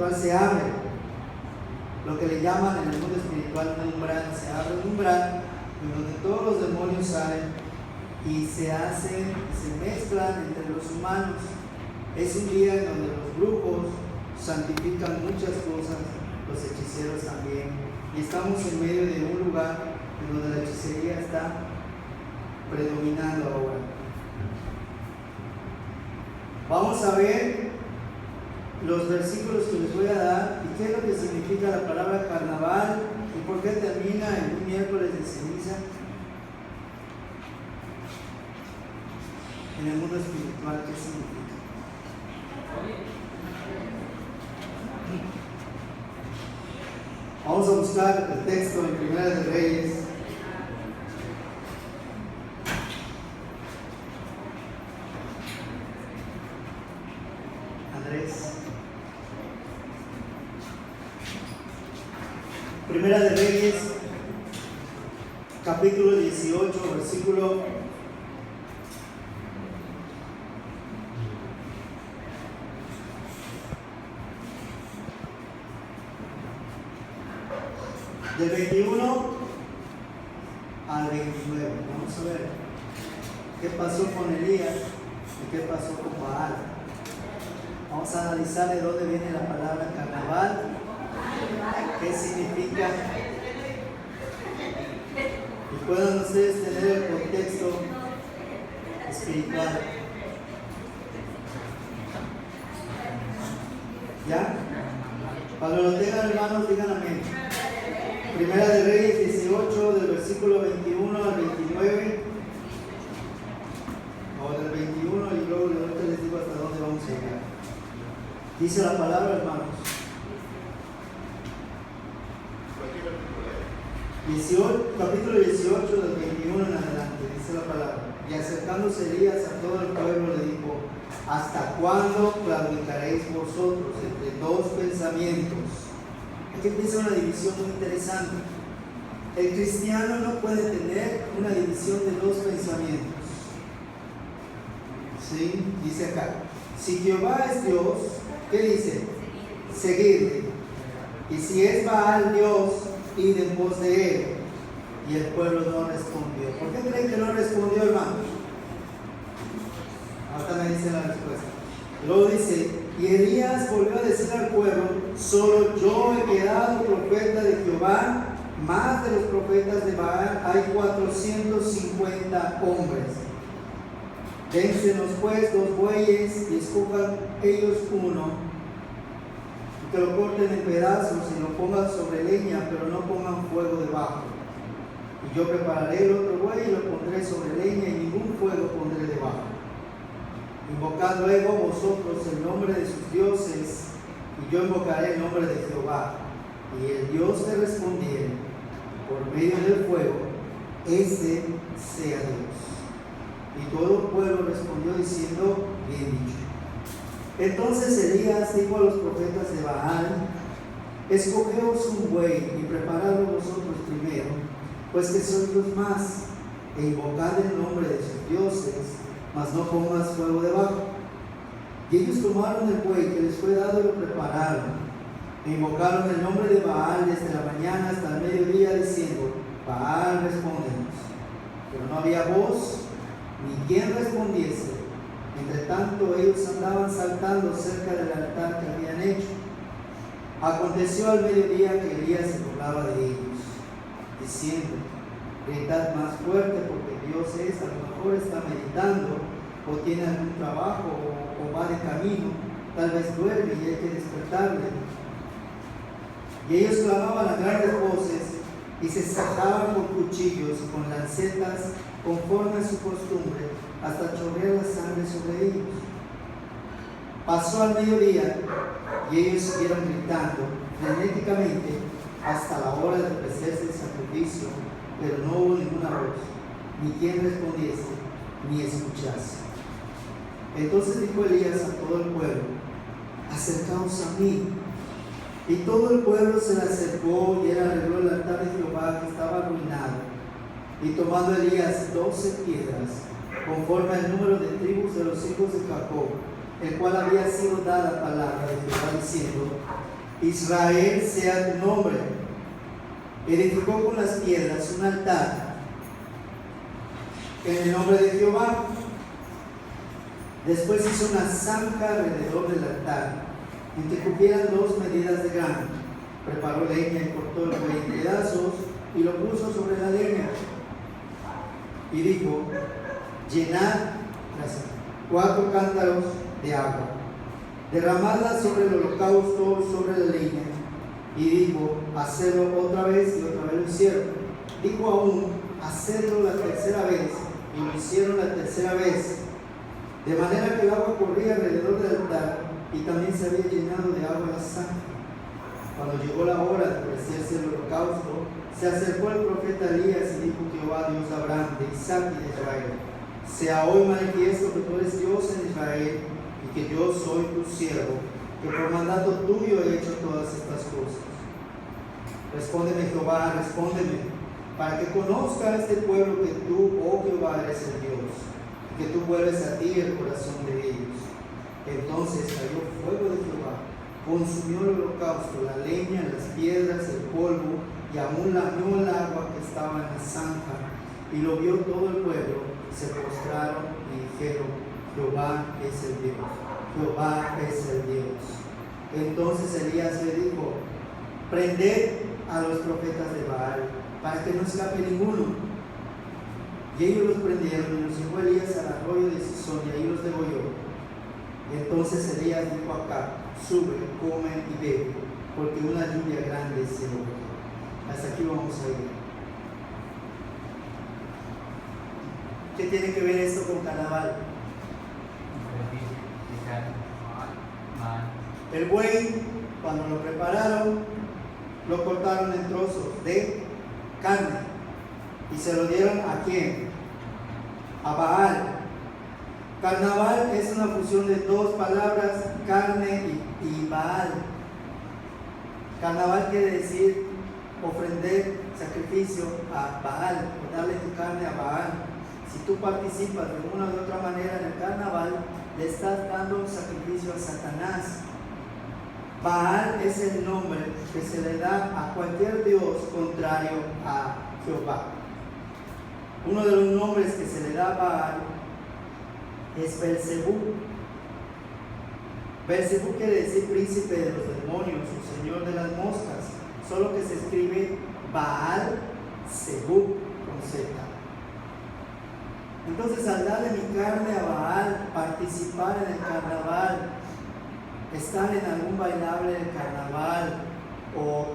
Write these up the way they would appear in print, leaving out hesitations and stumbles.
espiritual se abre. Lo que le llaman en el mundo espiritual un umbral. Se abre un umbral en donde todos los demonios salen y se mezclan entre los humanos. Es un día en donde los brujos santifican muchas cosas, los hechiceros también. Y estamos en medio de un lugar en donde la hechicería está predominando ahora. Vamos a ver los versículos que les voy a dar y qué es lo que significa la palabra carnaval y por qué termina en un miércoles de ceniza en el mundo espiritual. ¿Qué significa? Vamos a buscar el texto en Primera de Reyes. Andrés. Primera de Reyes, capítulo 18, versículo 21 al 29. Vamos a ver qué pasó con Elías y qué pasó con Baal. Vamos a analizar de dónde viene la palabra carnaval, qué significa, y puedan ustedes tener el contexto espiritual. ¿Ya? Cuando lo tengan, hermanos, digan amén. Primera de Reyes 18, del versículo 21 al 29, o del 21, y luego ahorita les digo hasta dónde vamos a llegar. Dice la palabra, hermanos. 18, capítulo 18, del 21 en adelante, dice la palabra. Y acercándose Elías a todo el pueblo le dijo: ¿hasta cuándo claudicaréis vosotros entre dos pensamientos? Aquí empieza una división muy interesante. El cristiano no puede tener una división de dos pensamientos. ¿Sí? Dice acá: si Jehová es Dios, ¿qué dice? Seguidle. Y si es Baal Dios, id en pos de él. Y el pueblo no respondió. ¿Por qué creen que no respondió, hermano? Ahora me dice la respuesta. Luego dice: y Elías volvió a decir al pueblo: solo yo he quedado profeta de Jehová, más de los profetas de Baal hay 450 hombres. Dénsenos pues 2 bueyes y escojan ellos uno, y que lo corten en pedazos y lo pongan sobre leña, pero no pongan fuego debajo. Y yo prepararé el otro buey y lo pondré sobre leña, y ningún fuego pondré debajo. Invocad luego vosotros el nombre de sus dioses, y yo invocaré el nombre de Jehová. Y el Dios que respondiere por medio del fuego, ese sea Dios. Y todo el pueblo respondió diciendo: bien dicho. Entonces Elías dijo a los profetas de Baal: escogeos un buey y preparadlo vosotros primero, pues que sois los más, e invocad el nombre de sus dioses, mas no pongas fuego debajo. Y ellos tomaron el buey que les fue dado y lo prepararon, e invocaron el nombre de Baal desde la mañana hasta el mediodía, diciendo: Baal, respóndenos. Pero no había voz ni quien respondiese. Entre tanto ellos andaban saltando cerca del altar que habían hecho. Aconteció al mediodía que Elías se burlaba de ellos, diciendo: gritad más fuerte, porque Dios a lo mejor está meditando, o tiene algún trabajo, o va de camino, tal vez duerme y hay que despertarle. Y ellos clamaban a grandes voces y se sacaban con cuchillos y con lancetas, conforme a su costumbre, hasta chorrear la sangre sobre ellos. Pasó al mediodía y ellos siguieron gritando frenéticamente hasta la hora de ofrecerse el sacrificio, pero no hubo ninguna voz, ni quien respondiese, ni escuchase. Entonces dijo Elías a todo el pueblo: acercaos a mí. Y todo el pueblo se le acercó, y él arregló el altar de Jehová que estaba arruinado. Y tomando Elías 12 piedras, conforme al número de tribus de los hijos de Jacob, el cual había sido dada palabra de Jehová diciendo: Israel sea tu nombre. Edificó con las piedras un altar en el nombre de Jehová. Después hizo una zanja alrededor del altar, en que cupieran 2 medidas de grano. Preparó leña y cortó el buey en pedazos y lo puso sobre la leña. Y dijo: llenad 4 cántaros de agua, derramadla sobre el holocausto, sobre la leña. Y dijo: hacedlo otra vez, y otra vez lo hicieron. Dijo aún: hacedlo la tercera vez, y lo hicieron la tercera vez. De manera que el agua corría alrededor del altar, y también se había llenado de agua la zanja. Cuando llegó la hora de ofrecerse el holocausto, se acercó el profeta Elías y dijo: Jehová, Dios de Abraham, de Isaac y de Israel, sea hoy manifiesto que tú eres Dios en Israel, y que yo soy tu siervo, que por mandato tuyo he hecho todas estas cosas. Respóndeme, Jehová, respóndeme, para que conozca este pueblo que tú, oh Jehová, eres el Dios, y que tú vuelves a ti el corazón de ellos. Entonces cayó fuego de Jehová, consumió el holocausto, la leña, las piedras, el polvo, y aún lamió el agua que estaba en la zanja. Y lo vio todo el pueblo, se postraron y dijeron: Jehová es el Dios, Jehová es el Dios. Entonces Elías le dijo: prended a los profetas de Baal, para que no escape ninguno. Y ellos los prendieron, y los llevó Elías al arroyo de Sison, y ahí los degolló. Entonces Elías dijo a Acab: sube, come y bebe, porque una lluvia grande se oye. Hasta aquí vamos a ir. ¿Qué tiene que ver esto con carnaval? El buey, cuando lo prepararon, lo cortaron en trozos de carne y se lo dieron ¿a quién? A Baal. Carnaval es una fusión de 2 palabras, carne y Baal. Carnaval quiere decir ofrender sacrificio a Baal, o darle tu carne a Baal. Si tú participas de una u otra manera en el carnaval, le estás dando un sacrificio a Satanás. Baal es el nombre que se le da a cualquier dios contrario a Jehová. Uno de los nombres que se le da a Baal es Belzebú. Belzebú quiere decir príncipe de los demonios o señor de las moscas, solo que se escribe Baal-Zebú con Z. Entonces, al darle mi carne a Baal, participar en el carnaval, estar en algún bailable del carnaval o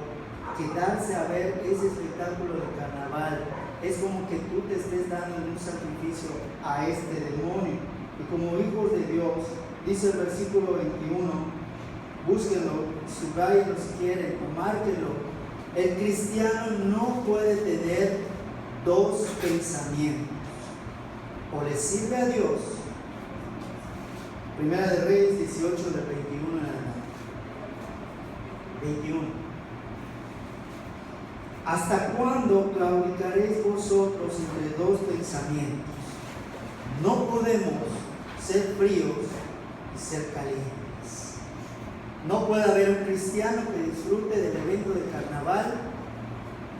quedarse a ver ese espectáculo del carnaval, es como que tú te estés dando un sacrificio a este demonio. Y como hijos de Dios, dice el versículo 21, búsquenlo, subrayenlo si quieren, o márquenlo. El cristiano no puede tener 2 pensamientos. O le sirve a Dios. Primera de Reyes 18 del 21 en adelante. 21. ¿Hasta cuándo claudicaréis vosotros entre 2 pensamientos? No podemos ser fríos y ser calientes. No puede haber un cristiano que disfrute del evento de carnaval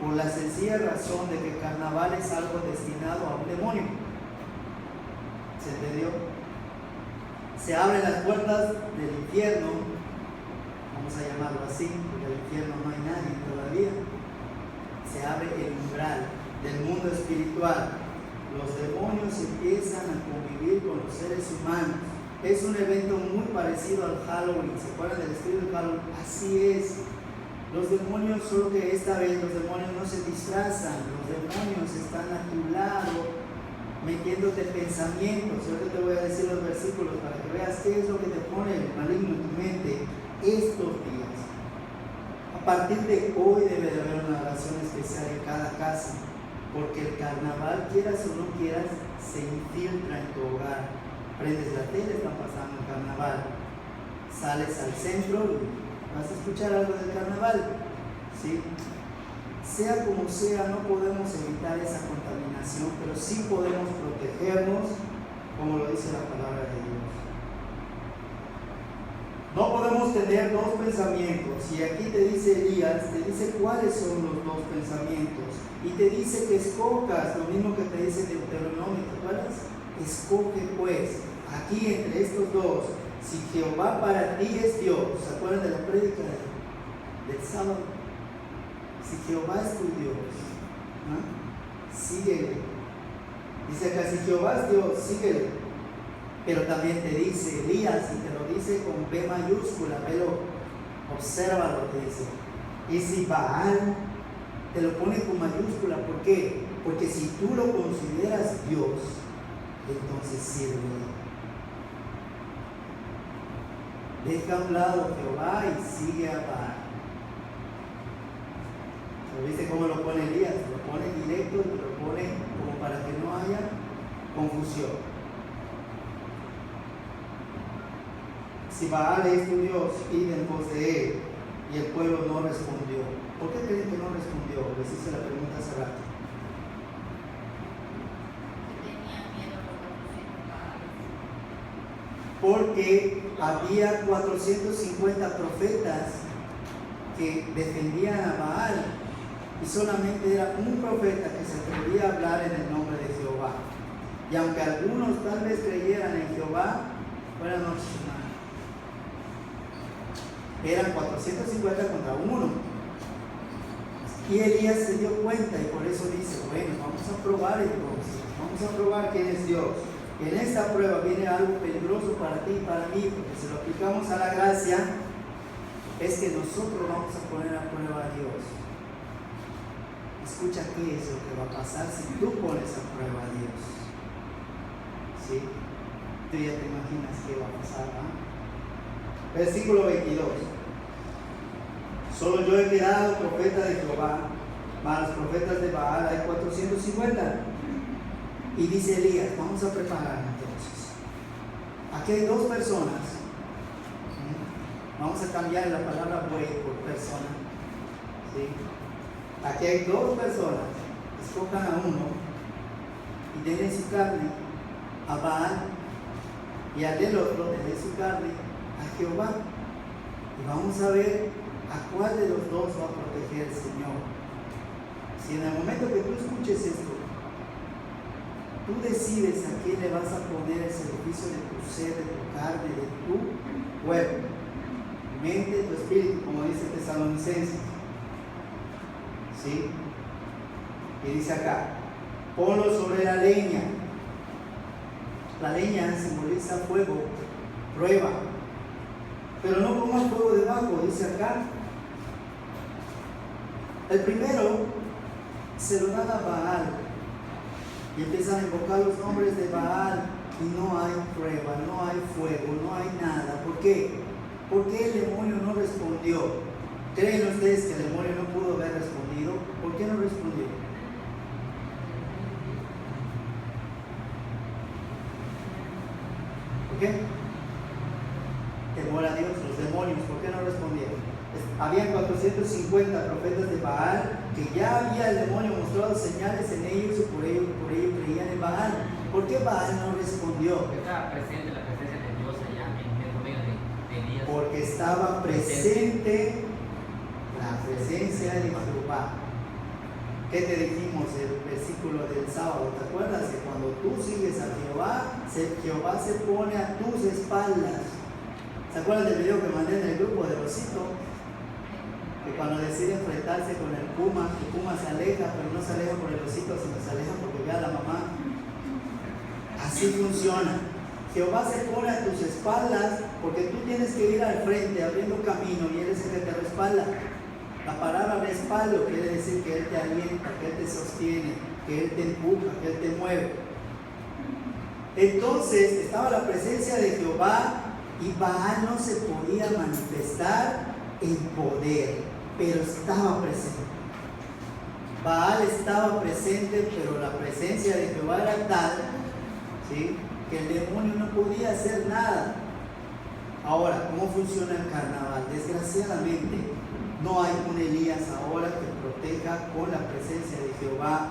por la sencilla razón de que el carnaval es algo destinado a un demonio. ¿Se entendió? Se abren las puertas del infierno, vamos a llamarlo así, porque en el infierno no hay nadie todavía. Se abre el umbral del mundo espiritual. Los demonios empiezan a convivir con los seres humanos. Es un evento muy parecido al Halloween. ¿Se acuerdan del estilo del Halloween? Así es. Los demonios, solo que esta vez los demonios no se disfrazan. Los demonios están a tu lado, metiéndote pensamientos. Ahora te voy a decir los versículos para que veas qué es lo que te pone el maligno en tu mente estos días. A partir de hoy debe de haber una oración especial en cada casa, porque el carnaval, quieras o no quieras, se infiltra en tu hogar. Prendes la tele, están pasando el carnaval. Sales al centro y vas a escuchar algo del carnaval, ¿sí? Sea como sea, no podemos evitar esa contaminación, pero sí podemos protegernos, como lo dice la palabra de Dios. No podemos tener dos pensamientos. Y aquí te dice Elías, te dice cuáles son los dos pensamientos. Y te dice que escojas, lo mismo que te dice Deuteronomio, ¿te acuerdas? Escoge pues, aquí entre estos dos, si Jehová para ti es Dios. ¿Se acuerdan de la prédica del sábado? Si Jehová es tu Dios, ¿no? Síguele. Dice acá, si Jehová es Dios, síguele. Pero también te dice Elías, y te lo dice con B mayúscula, velo, obsérvalo, te dice. Y si Baal, te lo pone con mayúscula, ¿por qué? Porque si tú lo consideras Dios, entonces sírvele. Deja a un lado Jehová y sigue a Baal. ¿Viste cómo lo pone Elías? Lo pone directo y lo pone como para que no haya confusión. Si Baal es tu Dios, id en pos de él. Y el pueblo no respondió. ¿Por qué creen que no respondió? Les hice la pregunta hace rato. Porque había 450 profetas que defendían a Baal y solamente era un profeta que se atrevía a hablar en el nombre de Jehová. Y aunque algunos tal vez creyeran en Jehová, buenas noches, hermano, eran 450 contra uno. Y Elías se dio cuenta y por eso dice, bueno, vamos a probar entonces, vamos a probar quién es Dios. En esta prueba viene algo peligroso para ti y para mí, porque si lo aplicamos a la gracia, es que nosotros vamos a poner a prueba a Dios. Escucha qué es lo que va a pasar si tú pones a prueba a Dios. ¿Sí? Tú ya te imaginas qué va a pasar, ¿no? Versículo 22. Solo yo he quedado profeta de Jehová, mas los profetas de Baal hay 450. Y dice Elías, vamos a preparar entonces. Aquí hay dos personas. Vamos a cambiar la palabra buey por persona. ¿Sí? Aquí hay dos personas. Escojan a uno y denle su carne a Baal, y al del otro denle su carne a Jehová. Y vamos a ver a cuál de los dos va a proteger el Señor. Si en el momento que tú escuches esto, tú decides a quién le vas a poner el servicio de tu ser, de tu carne, de tu cuerpo, mente, tu espíritu, como dice Tesalonicenses. ¿Sí? Y dice acá, ponlo sobre la leña. La leña simboliza fuego, prueba. Pero no pongas fuego debajo, dice acá. El primero se lo da a Baal. Y empiezan a invocar los nombres de Baal. Y no hay prueba, no hay fuego, no hay nada. ¿Por qué? ¿Por qué el demonio no respondió? ¿Creen ustedes que el demonio no pudo haber respondido? ¿Por qué no respondió? ¿Por qué? Temor a Dios, los demonios, ¿por qué no respondieron? Habían 450 profetas de Baal que ya había el demonio mostrado señales en ellos y por ello creían en Baal. ¿Por qué Baal no respondió? Porque estaba presente la presencia de Dios allá en medio de Elías. Porque estaba presente la presencia de Jehová. ¿Qué te dijimos el versículo del sábado? ¿Te acuerdas que cuando tú sigues a Jehová, Jehová se pone a tus espaldas? ¿Se acuerdan del video que mandé en el grupo del osito? Que cuando decide enfrentarse con el puma se aleja, pero no se aleja por el osito, sino se aleja porque ve a la mamá. Así funciona. Jehová se pone a tus espaldas porque tú tienes que ir al frente abriendo camino y Él es el que te respalda. La palabra respaldo quiere decir que Él te alienta, que Él te sostiene, que Él te empuja, que Él te mueve. Entonces estaba la presencia de Jehová y Baal no se podía manifestar en poder, pero estaba presente. Baal estaba presente, pero la presencia de Jehová era tal, ¿sí?, que el demonio no podía hacer nada. Ahora, ¿cómo funciona el carnaval? Desgraciadamente, no hay un Elías ahora que proteja con la presencia de Jehová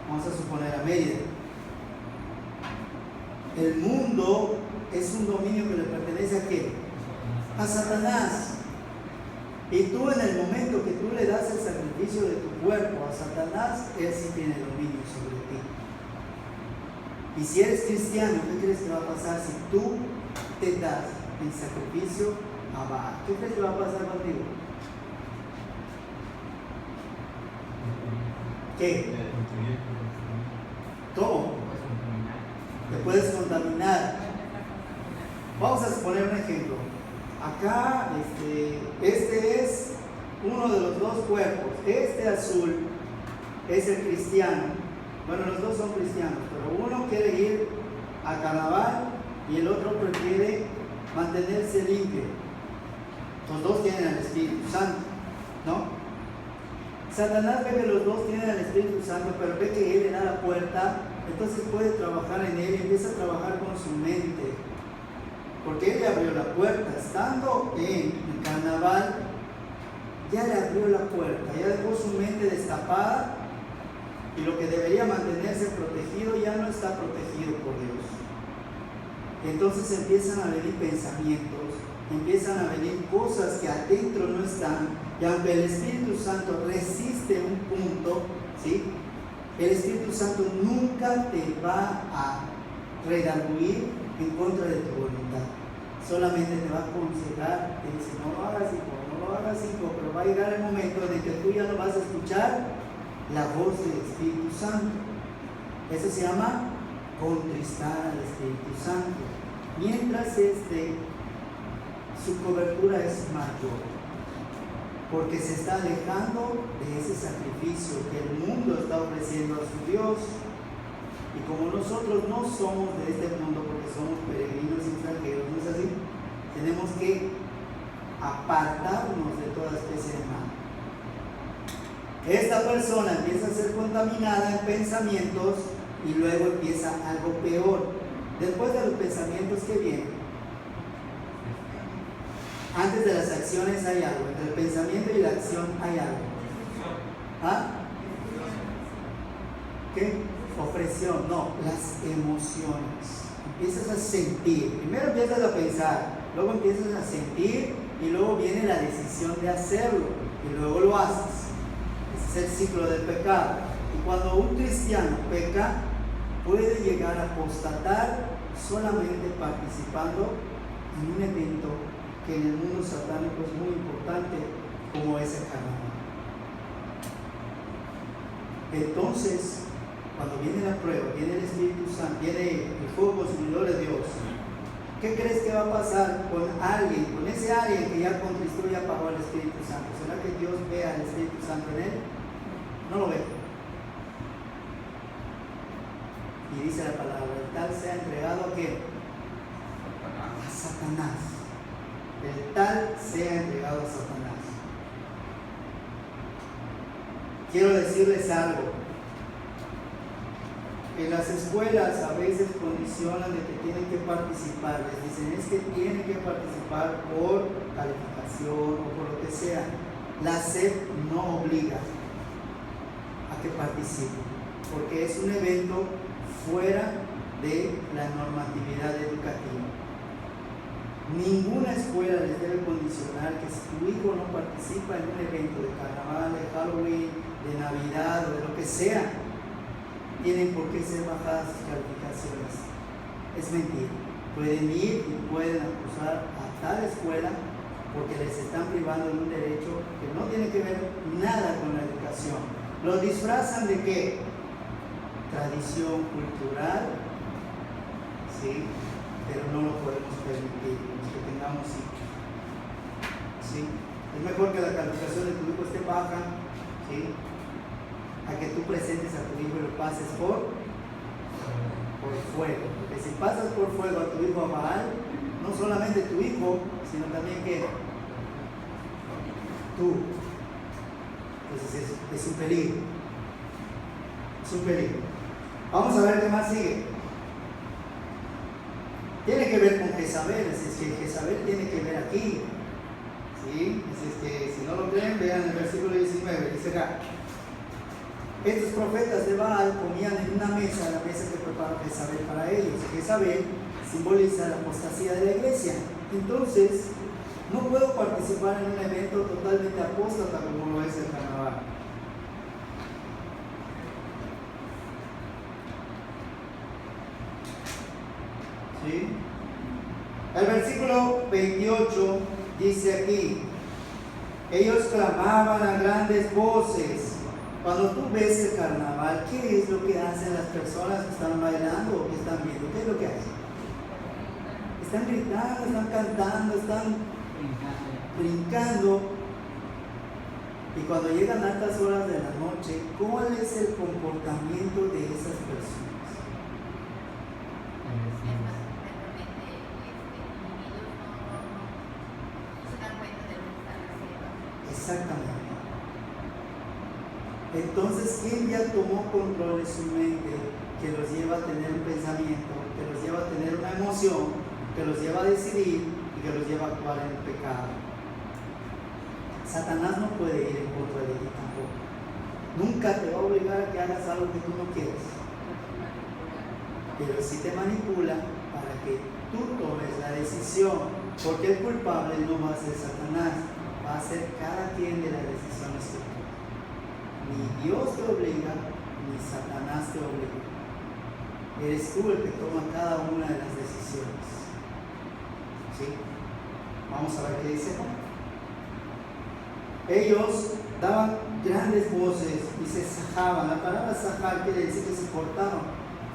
vamos a suponer, a Mérida. El mundo es un dominio que le pertenece a ¿qué? A Satanás. Y tú, en el momento que tú le das el sacrificio de tu cuerpo a Satanás, él sí tiene dominio sobre ti. Y si eres cristiano, ¿qué crees que va a pasar si tú te das el sacrificio a Baal? ¿Qué crees que va a pasar contigo? ¿Qué? ¿Cómo? Te puedes contaminar. Vamos a poner un ejemplo. Acá, este es uno de los dos cuerpos. Este azul es el cristiano. Bueno, los dos son cristianos, pero uno quiere ir a carnaval y el otro prefiere mantenerse limpio. Los dos tienen el Espíritu Santo, ¿no? Satanás ve que los dos tienen el Espíritu Santo, pero ve que él le da la puerta, entonces puede trabajar en él y empieza a trabajar con su mente. Porque él le abrió la puerta, estando en el carnaval, ya le abrió la puerta, ya dejó su mente destapada y lo que debería mantenerse protegido ya no está protegido por Dios. Entonces empiezan a venir pensamientos, empiezan a venir cosas que adentro no están, y aunque el Espíritu Santo resiste un punto, ¿sí? El Espíritu Santo nunca te va a redarguir en contra de tu voluntad. Solamente te va a aconsejar, te dice, no lo hagas, hijo, no lo hagas, hijo, pero va a llegar el momento en el que tú ya no vas a escuchar la voz del Espíritu Santo. Eso se llama contristar al Espíritu Santo. Mientras su cobertura es mayor, porque se está alejando de ese sacrificio que el mundo está ofreciendo a su Dios. Y como nosotros no somos de este mundo, porque somos peregrinos y extranjeros, ¿no es así? Tenemos que apartarnos de toda especie de mal. Esta persona empieza a ser contaminada en pensamientos y luego empieza algo peor. Después de los pensamientos que vienen, antes de las acciones hay algo, entre el pensamiento y la acción hay algo. ¿Ah? ¿Qué? Opresión, no, las emociones. Empiezas a sentir, primero empiezas a pensar, luego empiezas a sentir y luego viene la decisión de hacerlo y luego lo haces. Ese es el ciclo del pecado. Y cuando un cristiano peca, puede llegar a apostatar solamente participando en un evento que en el mundo satánico es muy importante, como es el carnaval. Entonces, cuando viene la prueba, viene el Espíritu Santo, viene el fuego consumidor de Dios, ¿qué crees que va a pasar con alguien, con ese alguien que ya contristó y apagó al Espíritu Santo? ¿Será que Dios ve al Espíritu Santo en él? No lo ve. Y dice la palabra, el tal sea entregado a ¿qué? A Satanás. El tal sea entregado a Satanás. Quiero decirles algo. En las escuelas a veces condicionan de que tienen que participar, les dicen es que tienen que participar por calificación o por lo que sea. La SEP no obliga a que participen, porque es un evento fuera de la normatividad educativa. Ninguna escuela les debe condicionar que si tu hijo no participa en un evento de carnaval, de Halloween, de Navidad o de lo que sea, tienen por qué ser bajadas sus calificaciones. Es mentira. Pueden ir y pueden acusar a tal escuela porque les están privando de un derecho que no tiene que ver nada con la educación. Lo disfrazan de ¿qué? Tradición cultural, ¿sí? Pero no lo podemos permitir, los que tengamos hijos, ¿sí? Es mejor que la calificación de tu hijo esté baja, ¿sí? A que tú presentes a tu hijo y lo pases por fuego. Porque si pasas por fuego a tu hijo a Baal, no solamente tu hijo, sino también que tú. Entonces es un peligro. Es un peligro. Vamos a ver qué más sigue. Tiene que ver con Jezabel, es que Jezabel tiene que ver aquí. ¿Sí? Es que si no lo creen, vean el versículo 19, dice acá. Estos profetas de Baal comían en una mesa, la mesa que preparó Jezabel para ellos. Jezabel simboliza la apostasía de la iglesia. Entonces, No puedo participar en un evento totalmente apóstata como lo es el carnaval. ¿Sí? El versículo 28 dice aquí: ellos clamaban a grandes voces. Cuando tú ves el carnaval, ¿qué es lo que hacen las personas que están bailando o que están viendo? ¿Qué es lo que hacen? Están gritando, están cantando, están brincando. Y cuando llegan altas horas de la noche, ¿cuál es el comportamiento de esas personas? Exactamente. Entonces, ¿quién ya tomó control de su mente que los lleva a tener un pensamiento, que los lleva a tener una emoción, que los lleva a decidir y que los lleva a actuar en el pecado? Satanás no puede ir en contra de ti tampoco. Nunca te va a obligar a que hagas algo que tú no quieres. Pero sí te manipula para que tú tomes la decisión, porque el culpable no va a ser Satanás, va a ser cada quien de las decisiones que toma. Ni Dios te obliga, ni Satanás te obliga. Eres tú el que toma cada una de las decisiones. ¿Sí? Vamos a ver qué dice. Ellos daban grandes voces y se sajaban. La palabra sajar quiere decir que se cortaban,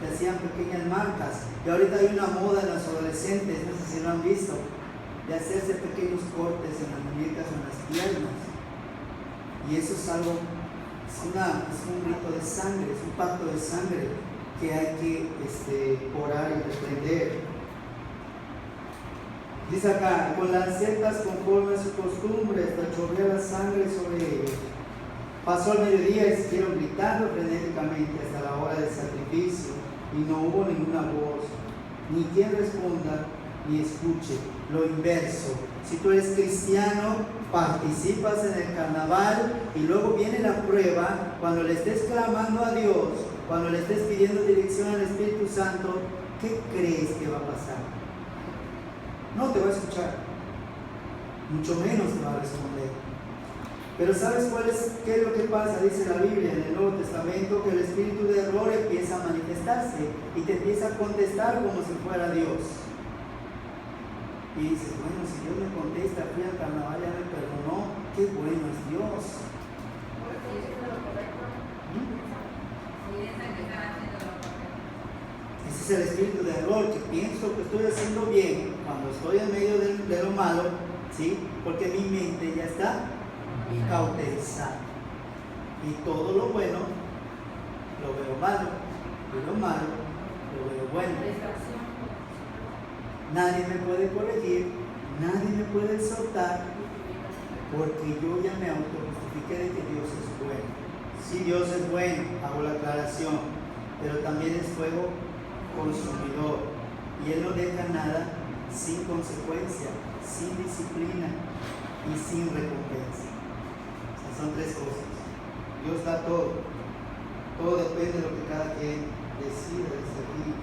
que hacían pequeñas marcas. Y ahorita hay una moda en los adolescentes, no sé si lo han visto, de hacerse pequeños cortes en las muñecas o en las piernas. Y eso es algo, es un rito de sangre, es un pacto de sangre que hay que orar y reprender. Dice acá: con lancetas conforme a su costumbre, hasta chorrear la sangre sobre ellos. Pasó el mediodía y siguieron gritando frenéticamente hasta la hora del sacrificio, y no hubo ninguna voz, ni quien responda, ni escuche. Lo inverso: si tú eres cristiano, participas en el carnaval y luego viene la prueba, cuando le estés clamando a Dios, cuando le estés pidiendo dirección al Espíritu Santo, ¿qué crees que va a pasar? No te va a escuchar, mucho menos te va a responder. Pero ¿sabes qué es lo que pasa? Dice la Biblia en el Nuevo Testamento, que el espíritu de error empieza a manifestarse y te empieza a contestar como si fuera Dios. Y dices: bueno, si Dios me contesta, fui al carnaval, ya me perdonó, qué bueno es Dios. Ese es el espíritu de error, que pienso que estoy haciendo bien cuando estoy en medio de lo malo, ¿sí? Porque mi mente ya está cauterizada. Y todo lo bueno lo veo malo, y lo malo lo veo bueno. Nadie me puede corregir, nadie me puede exhortar, porque yo ya me autojustifiqué de que Dios es bueno. Sí, Dios es bueno, hago la aclaración, pero también es fuego consumidor, y Él no deja nada sin consecuencia, sin disciplina y sin recompensa. O sea, son tres cosas. Dios da todo, todo depende de lo que cada quien decida desde aquí.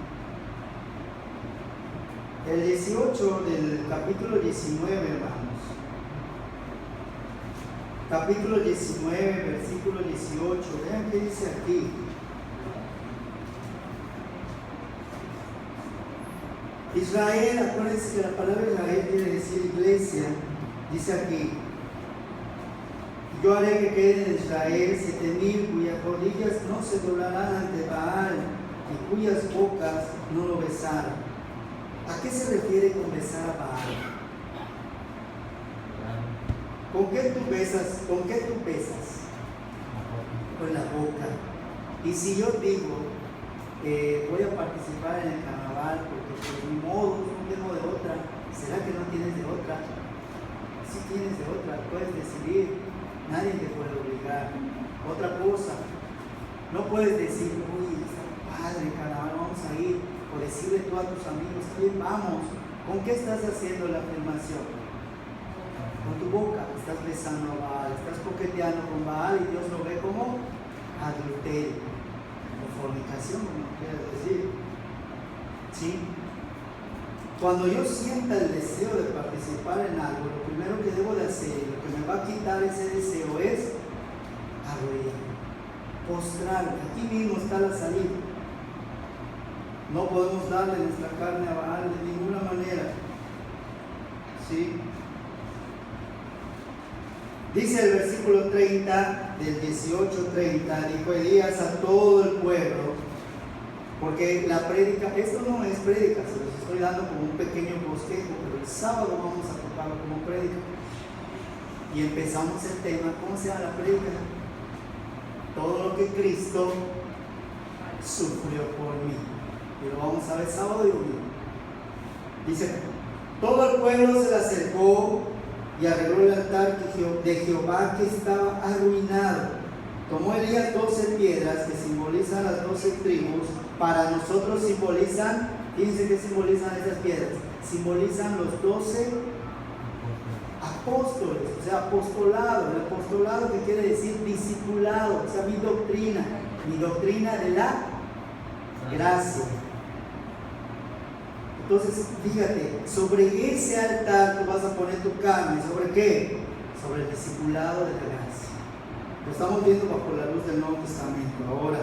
El 18 del capítulo 19, hermanos. Capítulo 19, versículo 18. Vean qué dice aquí. Israel, acuérdense que la palabra Israel quiere decir iglesia. Dice aquí: yo haré que queden en Israel 7,000 cuyas rodillas no se doblarán ante Baal y cuyas bocas no lo besaron. ¿A qué se refiere con besar a Baal? ¿Con qué tú besas? ¿Con qué tú besas? Con la boca. Y si yo digo, voy a participar en el carnaval porque por mi modo no tengo de otra, ¿será que no tienes de otra? Si tienes de otra, puedes decidir, nadie te puede obligar. Otra cosa, no puedes decir: uy, está padre el carnaval, vamos a ir, o decirle tú a tus amigos: bien, vamos. ¿Con qué estás haciendo la afirmación? Con tu boca. Estás besando a Baal, estás coqueteando con Baal, y Dios lo ve como adulterio o fornicación, como quieras decir. ¿Sí? Cuando yo sienta el deseo de participar en algo, lo primero que debo de hacer, lo que me va a quitar ese deseo es arrodillarme, postrarme. Aquí mismo está la salida. No podemos darle nuestra carne a Baal de ninguna manera. ¿Sí? Dice el versículo 30 del 18:30, dijo Elías a todo el pueblo, porque la prédica, esto no es prédica, se los estoy dando como un pequeño bosquejo, pero el sábado vamos a tocarlo como prédica. Y empezamos el tema, ¿cómo se llama la prédica? Todo lo que Cristo sufrió por mí. Y lo vamos a ver sábado y domingo. Dice, todo el pueblo se le acercó y arregló el altar de Jehová que estaba arruinado. Tomó Elías 12 piedras que simbolizan las 12 tribus. Para nosotros simbolizan, fíjense que simbolizan esas piedras. Simbolizan los 12 apóstoles, o sea, apostolado. El apostolado que quiere decir discipulado, o sea, mi doctrina de la gracia. Entonces, fíjate, sobre ese altar tú vas a poner tu carne. ¿Sobre qué? Sobre el discipulado de la gracia. Lo estamos viendo bajo la luz del Nuevo Testamento. Ahora,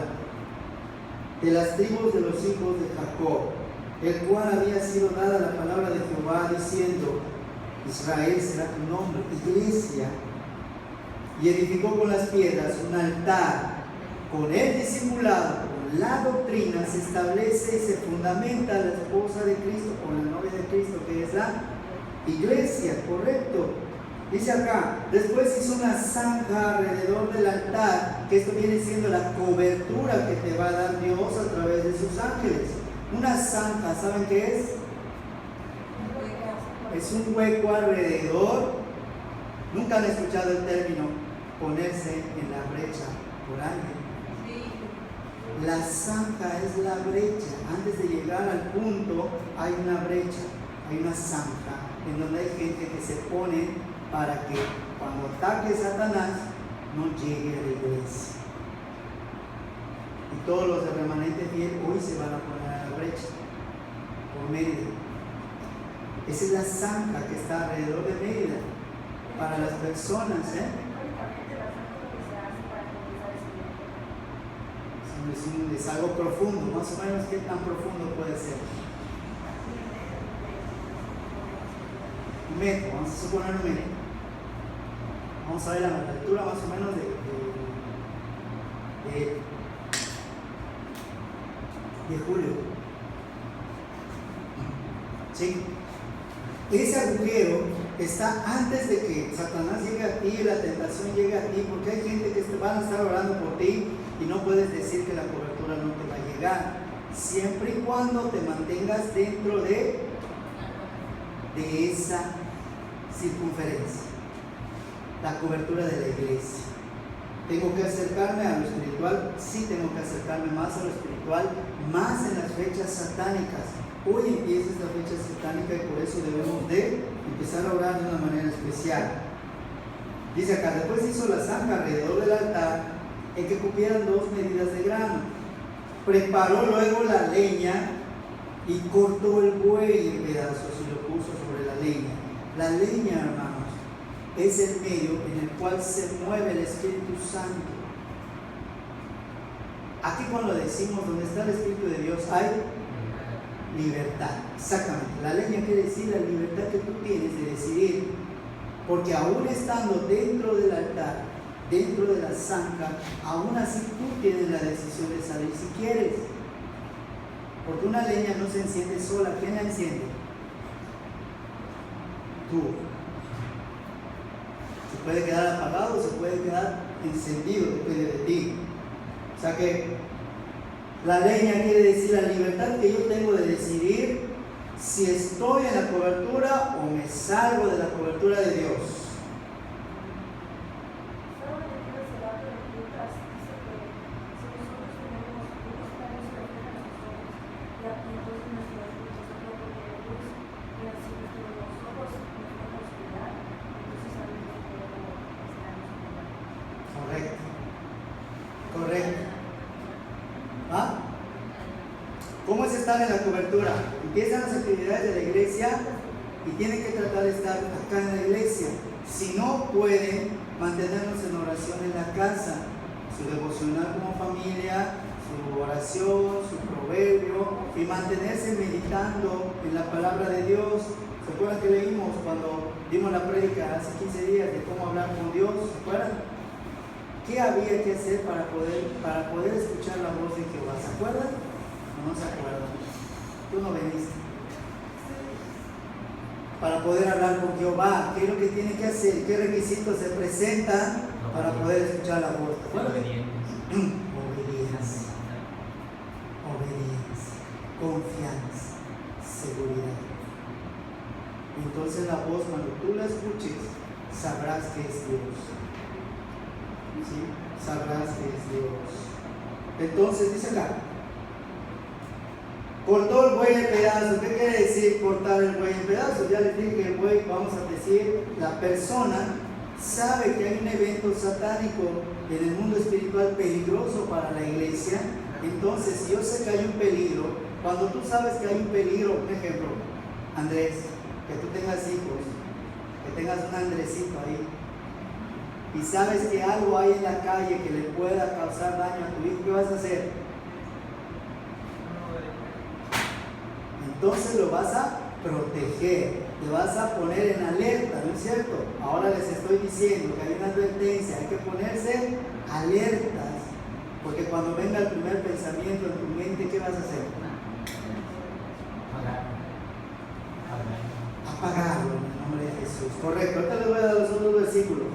de las tribus de los hijos de Jacob, el cual había sido dada la palabra de Jehová, diciendo, Israel será tu nombre, iglesia, y edificó con las piedras un altar, con el discipulado, la doctrina se establece y se fundamenta la esposa de Cristo o la novia de Cristo, que es la iglesia, correcto. Dice acá, después hizo una zanja alrededor del altar, que esto viene siendo la cobertura que te va a dar Dios a través de sus ángeles. Una zanja, ¿saben qué es? Es un hueco alrededor. Nunca han escuchado el término ponerse en la brecha por alguien. La zanja es la brecha. Antes de llegar al punto hay una brecha, hay una zanja en donde hay gente que se pone para que cuando ataque Satanás no llegue a la iglesia. Y todos los de remanente fiel hoy se van a poner a la brecha por Mérida. Esa es la zanja que está alrededor de Mérida para las personas, Es algo profundo, más o menos. ¿Qué tan profundo puede ser? Un metro, vamos a suponer un metro. Vamos a ver la altura más o menos de Julio. ¿Sí? Ese agujero está antes de que Satanás llegue a ti y la tentación llegue a ti, porque hay gente que van a estar orando por ti y no puedes decir que la cobertura no te va a llegar, siempre y cuando te mantengas dentro de esa circunferencia, la cobertura de la iglesia. ¿Tengo que acercarme a lo espiritual? Sí, tengo que acercarme más a lo espiritual, más en las fechas satánicas. Hoy empieza esta fecha satánica y por eso debemos de empezar a orar de una manera especial. Dice acá, después hizo la zanja alrededor del altar en que cupieran 2 medidas de grano. Preparó luego la leña y cortó el buey en pedazos y lo puso sobre la leña. La leña, hermanos, es el medio en el cual se mueve el Espíritu Santo. Aquí cuando decimos donde está el Espíritu de Dios hay libertad. Exactamente. La leña quiere decir la libertad que tú tienes de decidir, porque aún estando dentro del altar, dentro de la zanja, aún así tú tienes la decisión de salir si quieres, porque una leña no se enciende sola. ¿Quién la enciende? Tú. Se puede quedar apagado o se puede quedar encendido, depende de ti. O sea que la leña quiere decir la libertad que yo tengo de decidir si estoy en la cobertura o me salgo de la cobertura de Dios. Correcto. ¿Ah? ¿Cómo es estar en la cobertura? empiezan las actividades de la iglesia y tienen que tratar de estar acá en la iglesia. Si no pueden, mantenernos en oración en la casa, su devocional como familia, su oración, su proverbio, y mantenerse meditando en la palabra de Dios. ¿Se acuerdan que leímos cuando dimos la prédica hace 15 días de cómo hablar con Dios? ¿Se acuerdan? ¿Qué había que hacer para poder escuchar la voz de Jehová? ¿Se acuerdan? No se acuerdan. Tú no veniste. Para poder hablar con Jehová, ¿qué es lo que tiene que hacer? ¿Qué requisitos se presentan para poder escuchar la voz? ¿Te acuerdas? Obediencia. Obediencia. Confianza. Seguridad. Entonces la voz, cuando tú la escuches, sabrás que es Dios. ¿Sí? Sabrás que es Dios. Entonces dice acá, cortó el buey en pedazos. ¿Qué quiere decir cortar el buey en pedazos? Ya les dije que el buey, vamos a decir, la persona sabe que hay un evento satánico en el mundo espiritual peligroso para la iglesia. Entonces, si yo sé que hay un peligro, cuando tú sabes que hay un peligro, por ejemplo, Andrés, que tú tengas hijos, que tengas un Andresito ahí, y sabes que algo hay en la calle que le pueda causar daño a tu hijo, ¿qué vas a hacer? Entonces lo vas a proteger, te vas a poner en alerta, ¿no es cierto? Ahora les estoy diciendo que hay una advertencia, hay que ponerse alertas, porque cuando venga el primer pensamiento en tu mente, ¿qué vas a hacer? Apagarlo en el nombre de Jesús. Correcto, ahorita les voy a dar los otros versículos.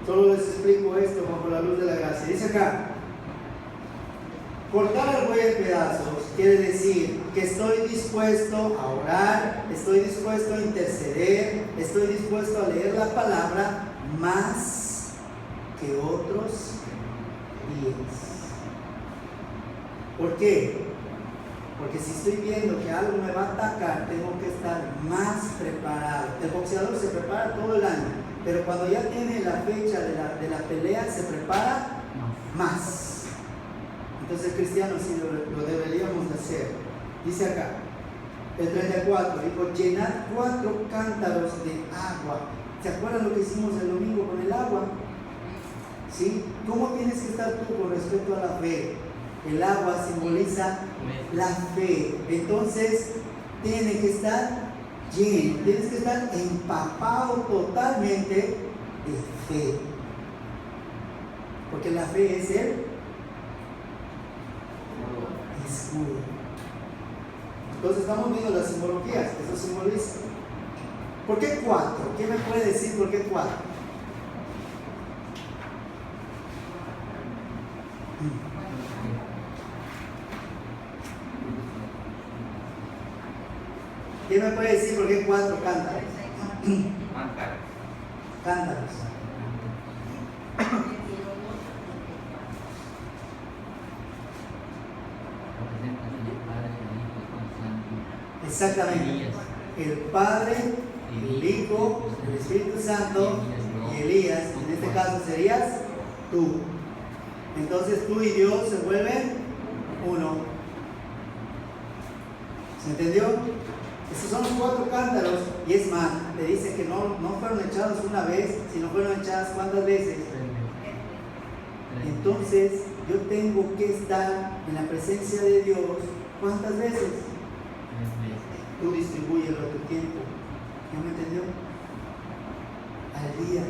Solo les explico esto bajo la luz de la gracia. Dice acá, cortar el buey en pedazos quiere decir que estoy dispuesto a orar, estoy dispuesto a interceder, estoy dispuesto a leer la palabra más que otros días. ¿Por qué? Porque si estoy viendo que algo me va a atacar, tengo que estar más preparado. El boxeador se prepara todo el año, pero cuando ya tiene la fecha de la pelea, se prepara más. Entonces el cristiano sí lo deberíamos de hacer. Dice acá, el 34, dijo, llenad 4 cántaros de agua. ¿Se acuerdan lo que hicimos el domingo con el agua? ¿Sí? ¿Cómo tienes que estar tú con respecto a la fe? El agua simboliza la fe. Entonces, tiene que estar lleno, tienes que estar empapado totalmente de fe. Porque la fe es el escudo. Entonces, estamos viendo las simbologías, eso simboliza. ¿Por qué 4? ¿Quién me puede decir por qué 4? ¿Quién me puede decir por qué 4 cántaros? Cántaros. Exactamente. El Padre, el Hijo, el Espíritu Santo y Elías. En este caso serías tú. Entonces tú y Dios se vuelven uno. ¿Se entendió? Esos son los 4 cántaros, y es más, te dice que no fueron echados una vez, sino fueron echadas ¿cuántas veces? Entonces, yo tengo que estar en la presencia de Dios, ¿cuántas veces? Tú distribúyelo a tu tiempo. ¿Ya me entendió? Al día,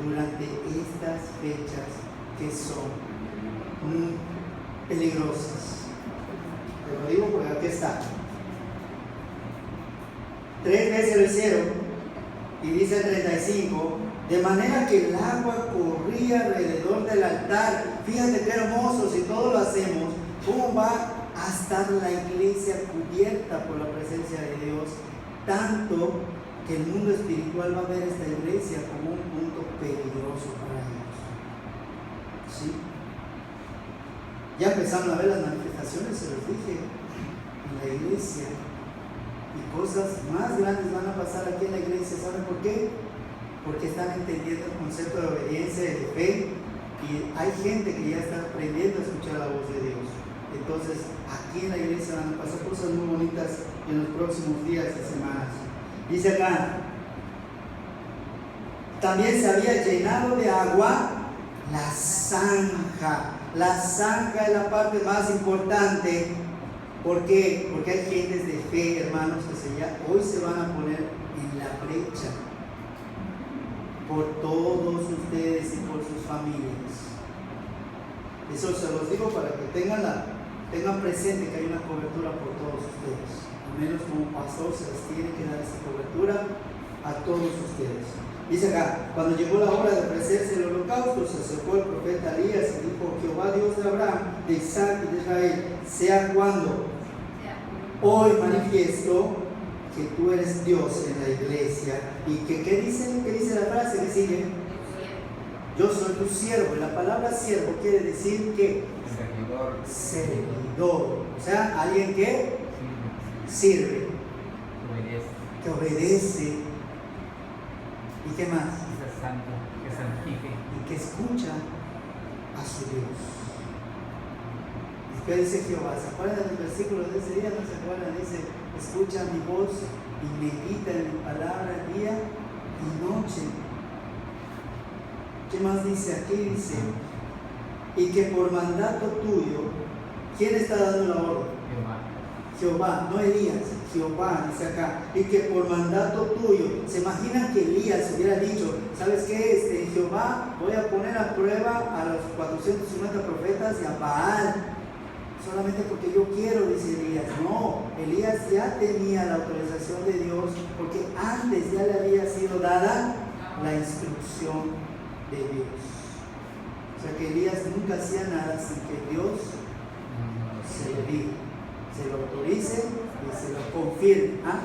durante estas fechas que son muy peligrosas. Te lo digo porque aquí está. 3 veces lo hicieron, y dice el 35, de manera que el agua corría alrededor del altar. Fíjate qué hermoso, si todo lo hacemos, ¿cómo va a estar la iglesia cubierta por la presencia de Dios? Tanto que el mundo espiritual va a ver esta iglesia como un punto peligroso para ellos. ¿Sí? Ya empezaron a ver las manifestaciones, se los dije, en la iglesia. Y cosas más grandes van a pasar aquí en la iglesia. ¿Saben por qué? Porque están entendiendo el concepto de obediencia y de fe. Y hay gente que ya está aprendiendo a escuchar la voz de Dios. Entonces, aquí en la iglesia van a pasar cosas muy bonitas en los próximos días y semanas. Dice acá, también se había llenado de agua la zanja. La zanja es la parte más importante. ¿Por qué? Porque hay gentes de fe, hermanos, que hoy se van a poner en la brecha por todos ustedes y por sus familias. Eso se los digo para que tengan presente que hay una cobertura por todos ustedes. Al menos como pastor se les tiene que dar esa cobertura a todos ustedes. Dice acá, cuando llegó la hora de ofrecerse el holocausto, se acercó el profeta Elías y dijo: Jehová Dios de Abraham, de Isaac y de Israel, sea cuando hoy manifiesto que tú eres Dios en la iglesia. ¿Y ¿qué dice la frase que sigue? Yo soy tu siervo. Y la palabra siervo quiere decir que servidor. O sea, alguien que sirve, que obedece. ¿Y qué más? Y que escucha a su Dios. Después dice Jehová, ¿se acuerdan del versículo de ese día? ¿No se acuerdan? Dice: escucha mi voz y medita en mi palabra día y noche. ¿Qué más dice aquí? Dice, y que por mandato tuyo, ¿quién está dando la orden? Jehová, no Elías, Jehová, dice acá, y que por mandato tuyo. ¿Se imaginan que Elías hubiera dicho: ¿sabes qué? Jehová, voy a poner a prueba a los 450 profetas y a Baal, solamente porque yo quiero, dice Elías? No, Elías ya tenía la autorización de Dios, porque antes ya le había sido dada la instrucción de Dios. O sea que Elías nunca hacía nada sin que Dios se lo diga, se lo autorice y se lo confirme. ¿Ah?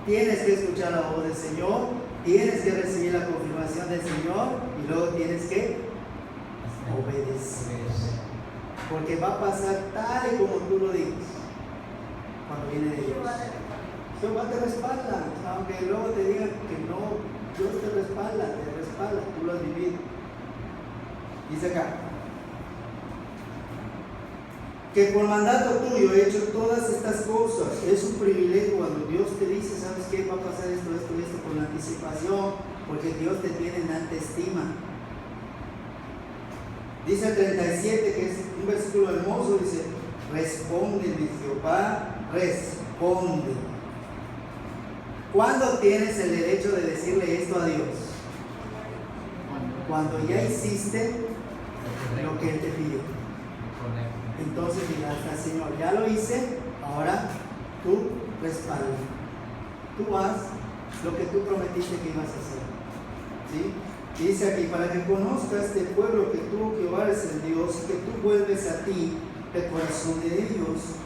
Tienes que escuchar la voz del Señor, tienes que recibir la confirmación del Señor y luego tienes que obedecer, porque va a pasar tal y como tú lo dices cuando viene de Dios. Jehová te respalda, aunque luego te digan que no, Dios te respalda, tú lo has vivido. Dice acá, que por mandato tuyo he hecho todas estas cosas. Es un privilegio cuando Dios te dice: ¿sabes qué? Va a pasar esto, esto y esto, con anticipación, porque Dios te tiene en alta estima. Dice el 37, que es un versículo hermoso, dice: respóndeme, Jehová, responde. ¿Cuándo tienes el derecho de decirle esto a Dios? Cuando ya hiciste lo que Él te pidió. Entonces dirás: Señor, ya lo hice, ahora tú respalda. Tú haz lo que tú prometiste que ibas a hacer. ¿Sí? Dice aquí: para que conozca este pueblo que tú, Jehová, eres el Dios, y que tú vuelves a ti el corazón de ellos.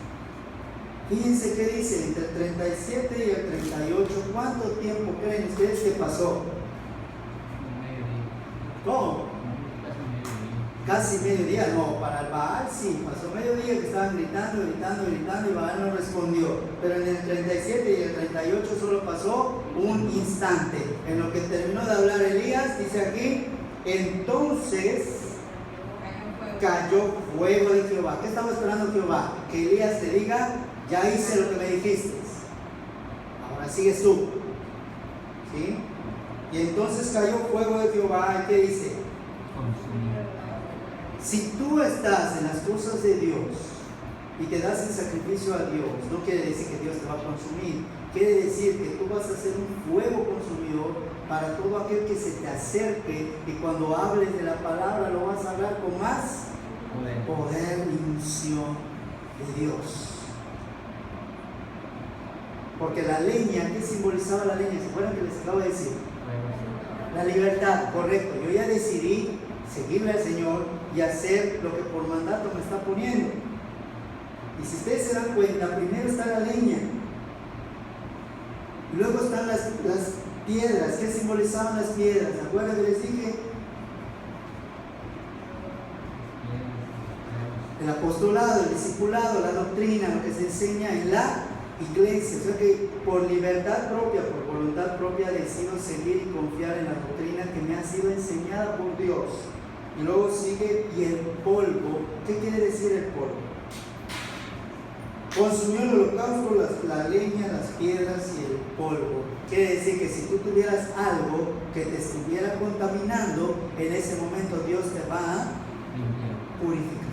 Fíjense qué dice entre el 37 y el 38. ¿Cuánto tiempo creen ustedes que pasó? ¿Cómo? Casi mediodía. No, para el Baal sí, pasó mediodía, que estaban gritando y Baal no respondió. Pero en el 37 y el 38 solo pasó un instante. En lo que terminó de hablar Elías, dice aquí: entonces cayó fuego de Jehová. ¿Qué estaba esperando Jehová? Que Elías te diga: ya hice lo que me dijiste, ahora sigues tú. ¿Sí? Y entonces cayó fuego de Jehová. ¿Y qué dice? Si tú estás en las cosas de Dios y te das el sacrificio a Dios, no quiere decir que Dios te va a consumir. Quiere decir que tú vas a ser un fuego consumidor para todo aquel que se te acerque, y cuando hables de la palabra lo vas a hablar con más poder y unción de Dios. Porque la leña, ¿qué simbolizaba la leña? ¿Se acuerdan que les acabo de decir? La libertad, correcto. Yo ya decidí seguirle al Señor y hacer lo que por mandato me está poniendo. Y si ustedes se dan cuenta, primero está la leña, y luego están las piedras. ¿Qué simbolizaban las piedras? ¿Se acuerdan que les dije? El apostolado, el discipulado, la doctrina, lo que se enseña en la iglesia. O sea que por libertad propia, por voluntad propia, decido seguir y confiar en la doctrina que me ha sido enseñada por Dios. Y luego sigue, y el polvo. ¿Qué quiere decir el polvo? Consumió el holocausto, la leña, las piedras y el polvo. Quiere decir que si tú tuvieras algo que te estuviera contaminando, en ese momento Dios te va a purificar.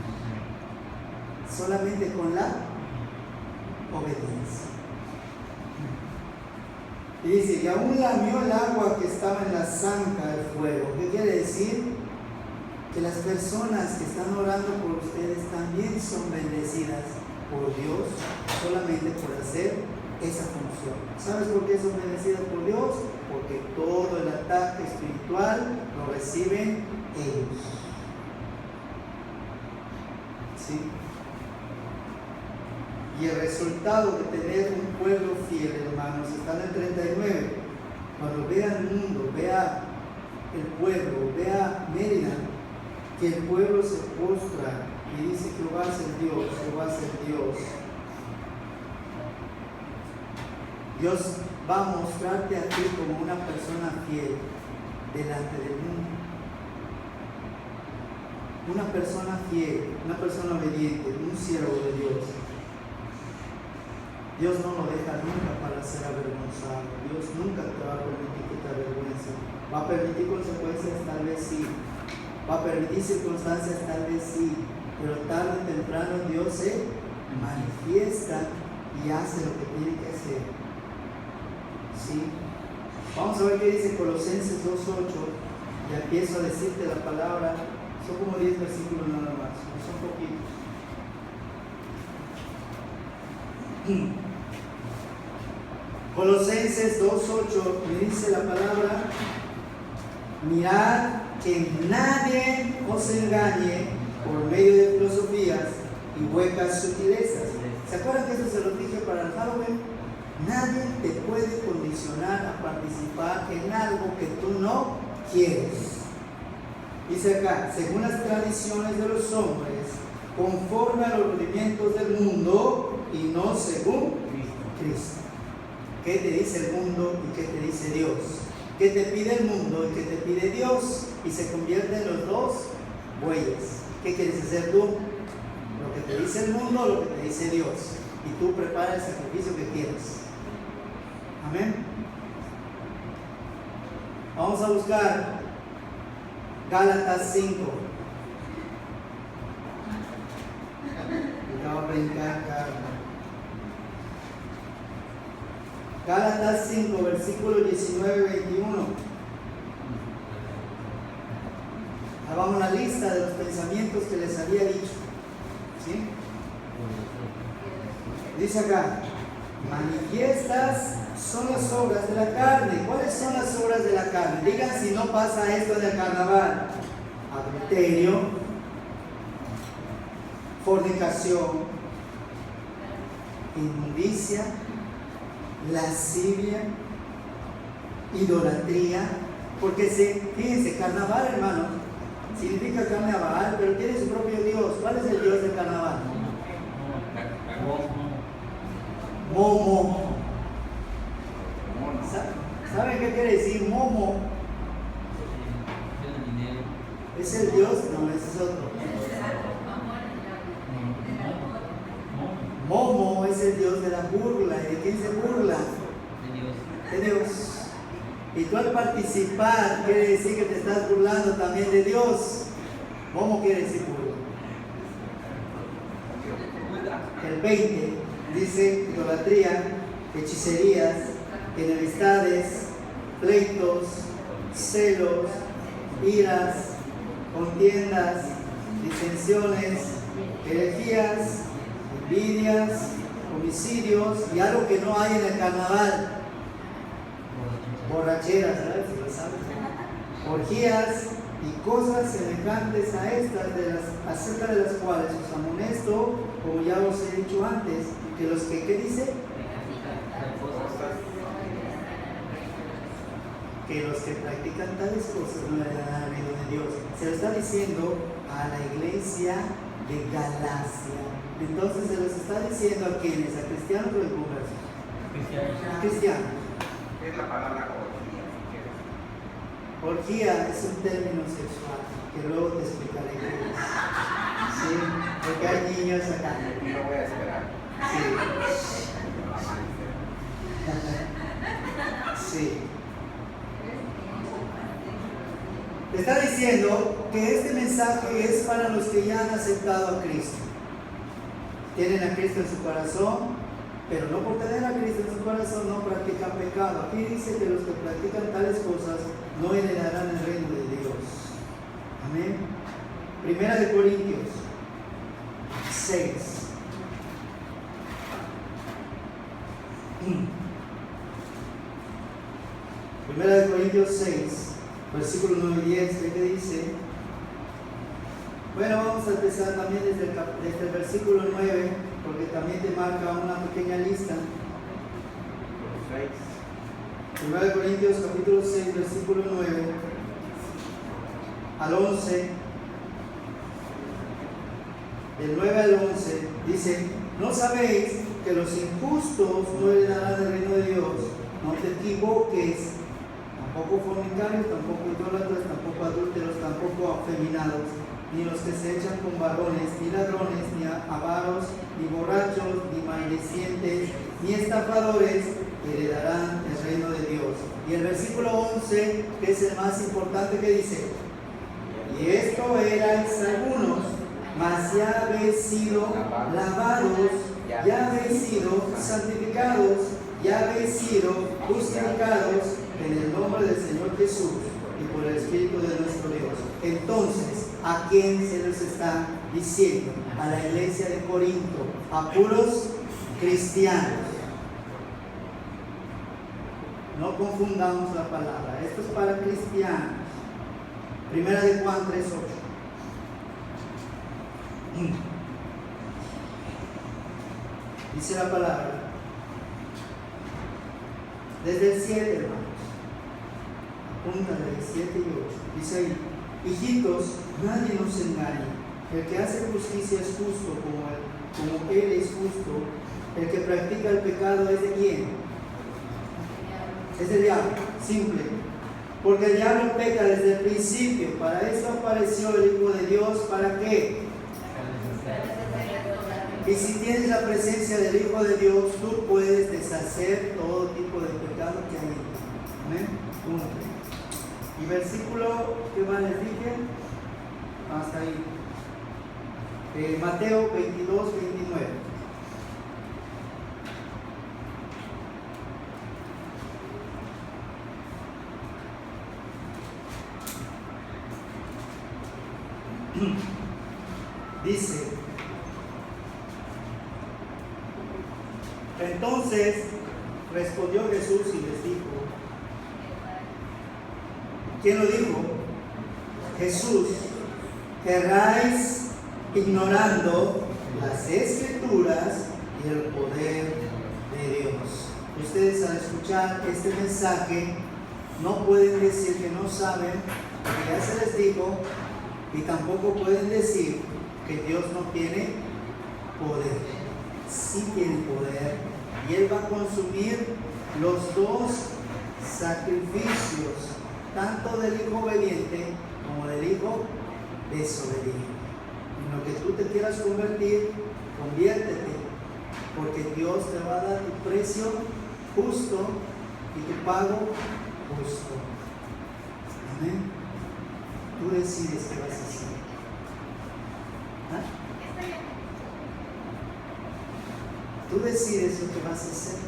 Solamente con la obediencia. Y dice que aún lamió el agua que estaba en la zanja del fuego. ¿Qué quiere decir? Que las personas que están orando por ustedes también son bendecidas por Dios solamente por hacer esa función. ¿Sabes por qué son bendecidas por Dios? Porque todo el ataque espiritual lo reciben ellos. ¿Sí? Y el resultado de tener un pueblo fiel, hermanos, está en el 39. Cuando vea el mundo, vea el pueblo, vea Mérida, que el pueblo se postra y dice: Jehová es el Dios, Jehová es el Dios. Dios va a mostrarte a ti como una persona fiel delante del mundo. Una persona fiel, una persona obediente, un siervo de Dios. Dios no lo deja nunca para ser avergonzado. Dios nunca te va a permitir que te avergüences. ¿Va a permitir consecuencias? Tal vez sí. ¿Va a permitir circunstancias? Tal vez sí. Pero tarde o temprano Dios se manifiesta y hace lo que tiene que hacer. ¿Sí? Vamos a ver qué dice Colosenses 2:8. Ya empiezo a decirte la palabra. Son como 10 versículos nada más. Son poquitos. Colosenses 2:8 me dice la palabra: mirad que nadie os engañe por medio de filosofías y huecas sutilezas. ¿Se acuerdan que eso se lo dije para el Halloween? Nadie te puede condicionar a participar en algo que tú no quieres. Dice acá: según las tradiciones de los hombres, conforme a los rudimentos del mundo y no según Cristo. ¿Qué te dice el mundo y qué te dice Dios? ¿Qué te pide el mundo y qué te pide Dios? Y se convierte en los dos bueyes. ¿Qué quieres hacer tú? Lo que te dice el mundo o lo que te dice Dios. Y tú prepara el sacrificio que quieres. Amén. Vamos a buscar Gálatas 5. Y vamos a brincar acá. Gálatas 5, versículos 19-21. Hagamos la lista de los pensamientos que les había dicho. ¿Sí? Dice acá: manifiestas son las obras de la carne. ¿Cuáles son las obras de la carne? Digan si no pasa esto en el carnaval: adulterio, fornicación, inmundicia, lascivia, idolatría. Porque fíjense, carnaval, hermano, significa carnaval, pero tiene su propio Dios. ¿Cuál es el Dios del carnaval? Momo. ¿Saben qué quiere decir momo? ¿Es el Dios? No, ese es otro. Momo es el Dios de la burla. ¿Y de quién se burla? De Dios. Y tú al participar quiere decir que te estás burlando también de Dios. Momo quiere decir burla. El 20 dice idolatría, hechicerías, enemistades, pleitos, celos, iras, contiendas, disensiones, herejías, envidias, homicidios y algo que no hay en el carnaval: borracheras, ¿sabes? Si lo sabes. Orgías y cosas semejantes a estas, acerca de las cuales os amonesto, como ya os he dicho antes, que los que, ¿qué dice? Que los que practican tales cosas no heredarán el reino de Dios. Se lo está diciendo a la iglesia de Galacia. Entonces se los está diciendo a quienes, a cristianos o inconversos. Cristianos. Es la palabra orgía. Orgía es un término sexual que luego te explicaré qué es. Sí, porque hay niños acá. No voy a esperar. Sí. Sí. Te está diciendo que este mensaje es para los que ya han aceptado a Cristo. Tienen a Cristo en su corazón, pero no por tener a Cristo en su corazón no practican pecado. Aquí dice que los que practican tales cosas no heredarán el reino de Dios. Amén. Primera de Corintios 6. Primera de Corintios 6, versículos 9 y 10, ¿qué dice? Bueno, vamos a empezar también desde el versículo 9, porque también te marca una pequeña lista. 1 de Corintios capítulo 6, versículo 9 al 11. Del 9 al 11 dice: ¿no sabéis que los injustos no heredarán el reino de Dios? No te equivoques. Tampoco fornicarios, tampoco idólatras, tampoco adúlteros, tampoco afeminados, ni los que se echan con varones, ni ladrones, ni avaros, ni borrachos, ni maldicientes, ni estafadores heredarán el reino de Dios. Y el versículo 11, que es el más importante, que dice: y esto erais algunos, mas ya habéis sido lavados, ya habéis sido santificados, ya habéis sido justificados en el nombre del Señor Jesús y por el Espíritu de nuestro Dios. Entonces, ¿a quién se les está diciendo? A la iglesia de Corinto, a puros cristianos. No confundamos la palabra, esto es para cristianos. Primera de Juan 3:8. Dice la palabra, desde el 7, hermanos, apúntale, 7 y 8, dice ahí: hijitos, nadie nos engañe, el que hace justicia es justo como él es justo, el que practica el pecado es de quién? Es del diablo, simple, porque el diablo peca desde el principio. Para eso apareció el Hijo de Dios, ¿para qué? Y si tienes la presencia del Hijo de Dios, tú puedes deshacer todo tipo de pecado que hay en ti. Amén. Punto. Y versículo, ¿qué más les dije? Hasta ahí. Mateo 22, 29. Dice: entonces respondió Jesús y les dijo. ¿Quién lo dijo? Jesús. Erráis ignorando las Escrituras y el poder de Dios. Ustedes, al escuchar este mensaje, no pueden decir que no saben, porque ya se les dijo, y tampoco pueden decir que Dios no tiene poder. Sí tiene poder, y Él va a consumir los dos sacrificios, tanto del hijo obediente como del hijo desobediente. En lo que tú te quieras convertir, conviértete, porque Dios te va a dar tu precio justo y tu pago justo. Amén. Tú decides qué vas a hacer. ¿Ah? Tú decides lo que vas a hacer.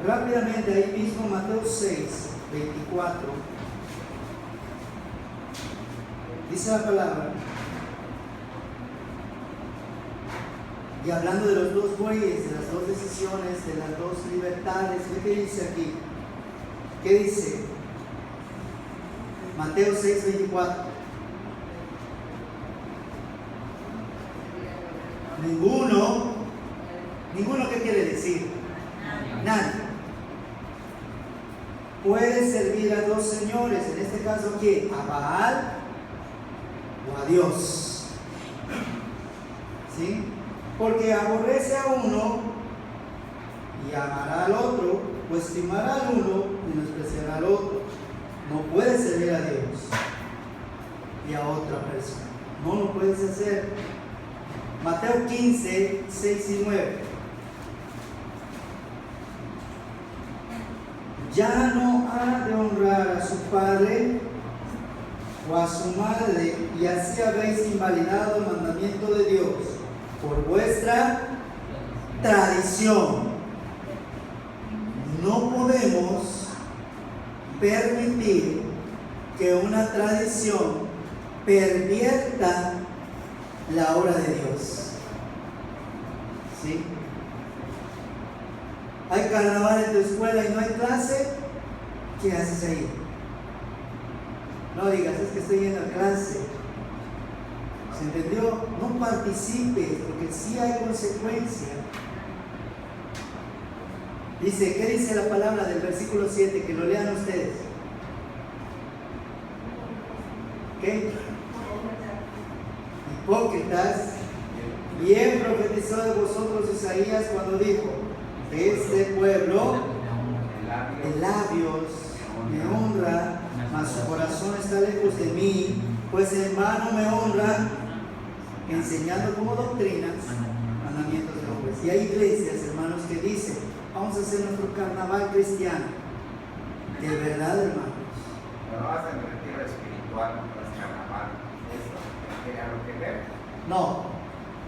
Rápidamente, ahí mismo, Mateo 6, 24. Dice la palabra. Y hablando de los dos bueyes, de las dos decisiones, de las dos libertades, ¿qué dice aquí? ¿Qué dice? Mateo 6, 24. Ninguno, ¿qué quiere decir? Nadie puede servir a dos señores. En este caso, ¿quién? A Baal o a Dios. ¿Sí? Porque aborrece a uno y amará al otro, o estimará al uno y despreciará al otro. Mateo 15, 6 y 9. Ya no ha de honrar a su padre o a su madre, y así habéis invalidado el mandamiento de Dios por vuestra tradición. No podemos permitir que una tradición pervierta la obra de Dios. ¿Sí? Hay carnaval en tu escuela y no hay clase, ¿qué haces ahí? No digas, es que estoy yendo a clase. ¿Se entendió? No participes, porque sí hay consecuencia. Dice, ¿qué dice la palabra del versículo 7? Que lo lean ustedes. ¿Qué? Hipócritas, bien profetizó de vosotros Isaías cuando dijo: este pueblo de labios me honra, mas su corazón está lejos de mí, pues en vano me honran, enseñando como doctrinas mandamientos de hombres. Y hay iglesias, hermanos, que dicen: vamos a hacer nuestro carnaval cristiano. De verdad, hermanos. No hacen retiro espiritual, no es carnaval. Eso tiene algo que ver. No,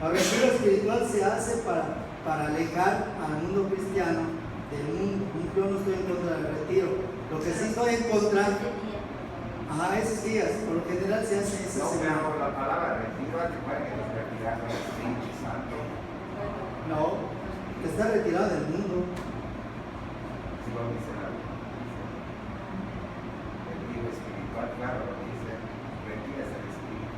el retiro espiritual se hace para alejar al mundo cristiano del mundo. Yo no estoy en contra del retiro. Lo que sí estoy en contra, esos días, por lo general se hace esa No, semana. pero la palabra retiro hace cuenta que nos retiramos del Espíritu Santo. No, está retirado del mundo. Si lo dice la Biblia. Retiro espiritual, claro, lo dice. Retiras el espíritu.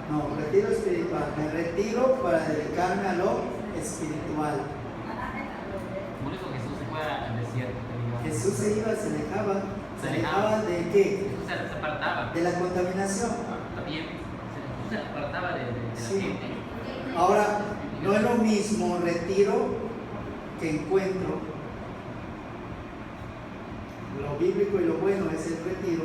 No, retiro espiritual. Me retiro para dedicarme a lo espiritual. Por eso Jesús se fue al desierto. Jesús se iba, se alejaba. ¿Se Se alejaba de qué? Jesús se apartaba. De la contaminación. También Jesús se apartaba de la Sí. gente. Ahora, no es lo mismo retiro que encuentro. Lo bíblico y lo bueno es el retiro,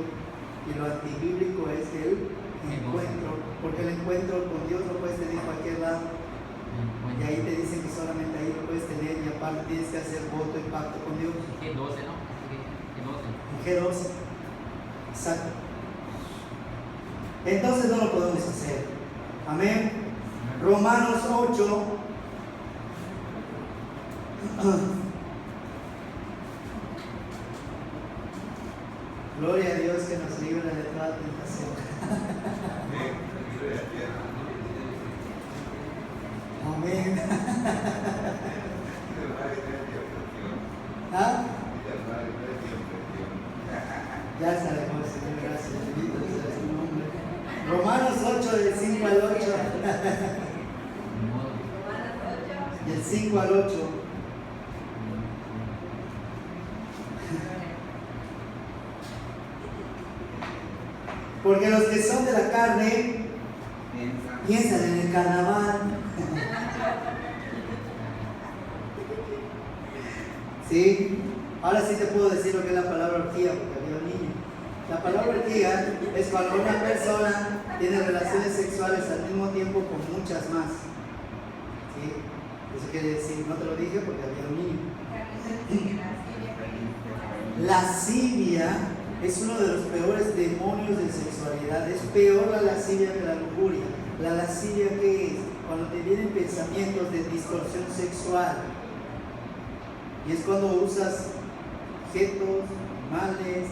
y lo antibíblico es el encuentro, porque el encuentro con Dios lo puedes tener en cualquier lado, y ahí te dicen que solamente ahí lo puedes tener, y aparte tienes que hacer voto y pacto con Dios. G12, ¿no? G12. G12. Exacto. Entonces no lo podemos hacer. Amén. Romanos 8. Gloria a Dios que nos libra de toda tentación. Amén. ¿Ah? Ya se alejó, Señor, gracias, bendito sea su nombre. Romanos 8, del 5 al 8. Del 5 al 8. Porque los que son de la carne piensan en el carnaval. ¿Sí? Ahora sí te puedo decir lo que es la palabra orgía, porque había un niño. La palabra orgía es cuando una persona tiene relaciones sexuales al mismo tiempo con muchas más. ¿Sí? Eso quiere decir, no te lo dije porque había un niño. Lascivia es uno de los peores demonios de sexualidad. Es peor la lascivia que la lujuria. La lascivia, ¿qué es? Cuando te vienen pensamientos de distorsión sexual. Y es cuando usas objetos, animales,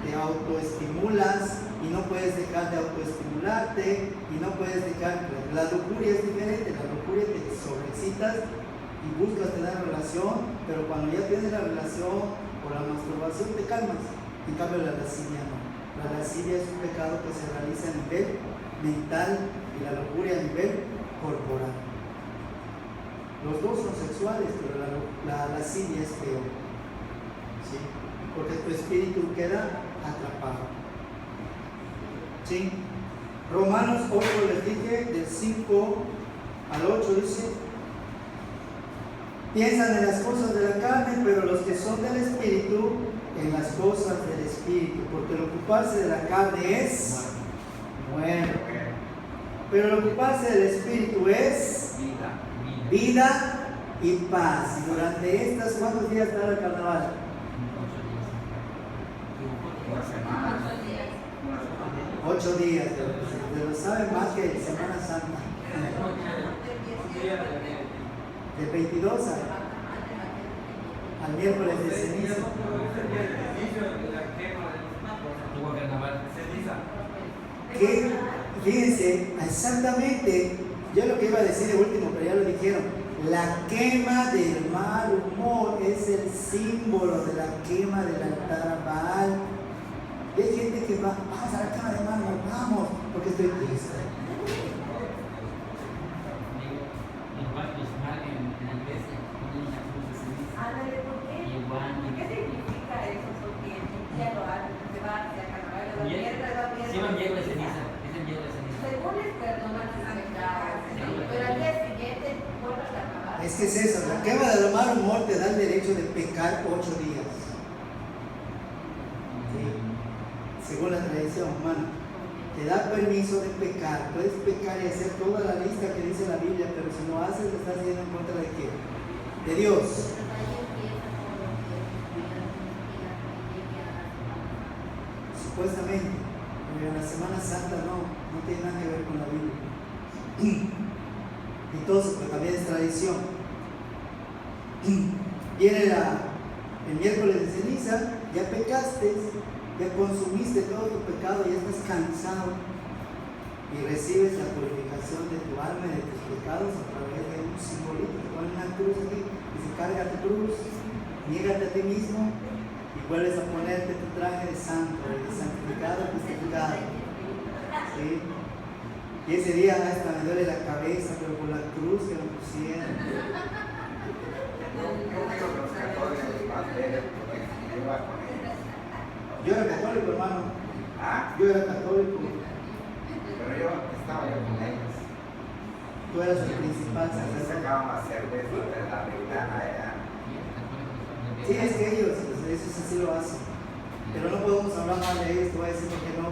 te autoestimulas y no puedes dejar de autoestimularte y no puedes dejar. La lujuria es diferente. La lujuria te sobreexcitas y buscas tener relación, pero cuando ya tienes la relación o la masturbación te calmas. En cambio, la lascivia no. La lascivia es un pecado que se realiza a nivel mental y la lujuria a nivel corporal. Los dos son sexuales, pero la lascivia es peor. ¿Sí? Porque tu espíritu queda atrapado. ¿Sí? Romanos 8, les dije, del 5 al 8 dice: piensan en las cosas de la carne, pero los que son del espíritu, en las cosas del espíritu, porque el ocuparse de la carne es muerte, pero el ocuparse del espíritu es vida. vida y paz. Y durante estas, ¿cuántos días estará el carnaval? 1 semana. 8 días. Pero lo saben más que Semana Santa. Del 22 al miércoles de ceniza. Hubo carnaval. Que, fíjense, exactamente, yo lo que iba a decir de último, pero ya lo dijeron, la quema del mal humor es el símbolo de la quema del altar a Baal. Y hay gente que va, vamos a la quema del mal humor, vamos, porque estoy triste. Igual los mal en la iglesia ponen una cruz de ceniza. Igual. ¿Qué significa eso? Porque el día lo hacen, se va hacia carnaval, Sí, un hielo de ceniza. Es el hielo de ceniza. según les perdonan sus pecados, pero al día siguiente vuelve a carnaval. Es que es eso, la quema del mal humor te da el derecho de pecar 8 días. Sí. Según la tradición humana, te da permiso de pecar. Puedes pecar y hacer toda la lista que dice la Biblia, pero si lo haces, le estás yendo en contra de quién? De Dios. Supuestamente, pero en la Semana Santa no tiene nada que ver con la Biblia. Entonces, pues también es tradición. Viene el miércoles de ceniza, ya pecaste, ya consumiste todo tu pecado, ya estás cansado y recibes la purificación de tu alma y de tus pecados a través de un simbolito. Te ponen una cruz aquí, dice carga tu cruz, niégate a ti mismo y vuelves a ponerte tu traje de santo, de santificado, justificado. ¿Sí? Y ese día hasta me duele la cabeza, pero por la cruz que me pusieron. Yo digo que los católicos más bellos porque yo iba con ellos. Yo era católico, hermano. Ah, Yo era católico. pero yo estaba yo con ellos. Tú eras el principal Así sacerdote. sacaban la cerveza de la ventana allá. Sí, es que ellos así lo hacen. Pero no podemos hablar mal de ellos, te voy a decir por qué no.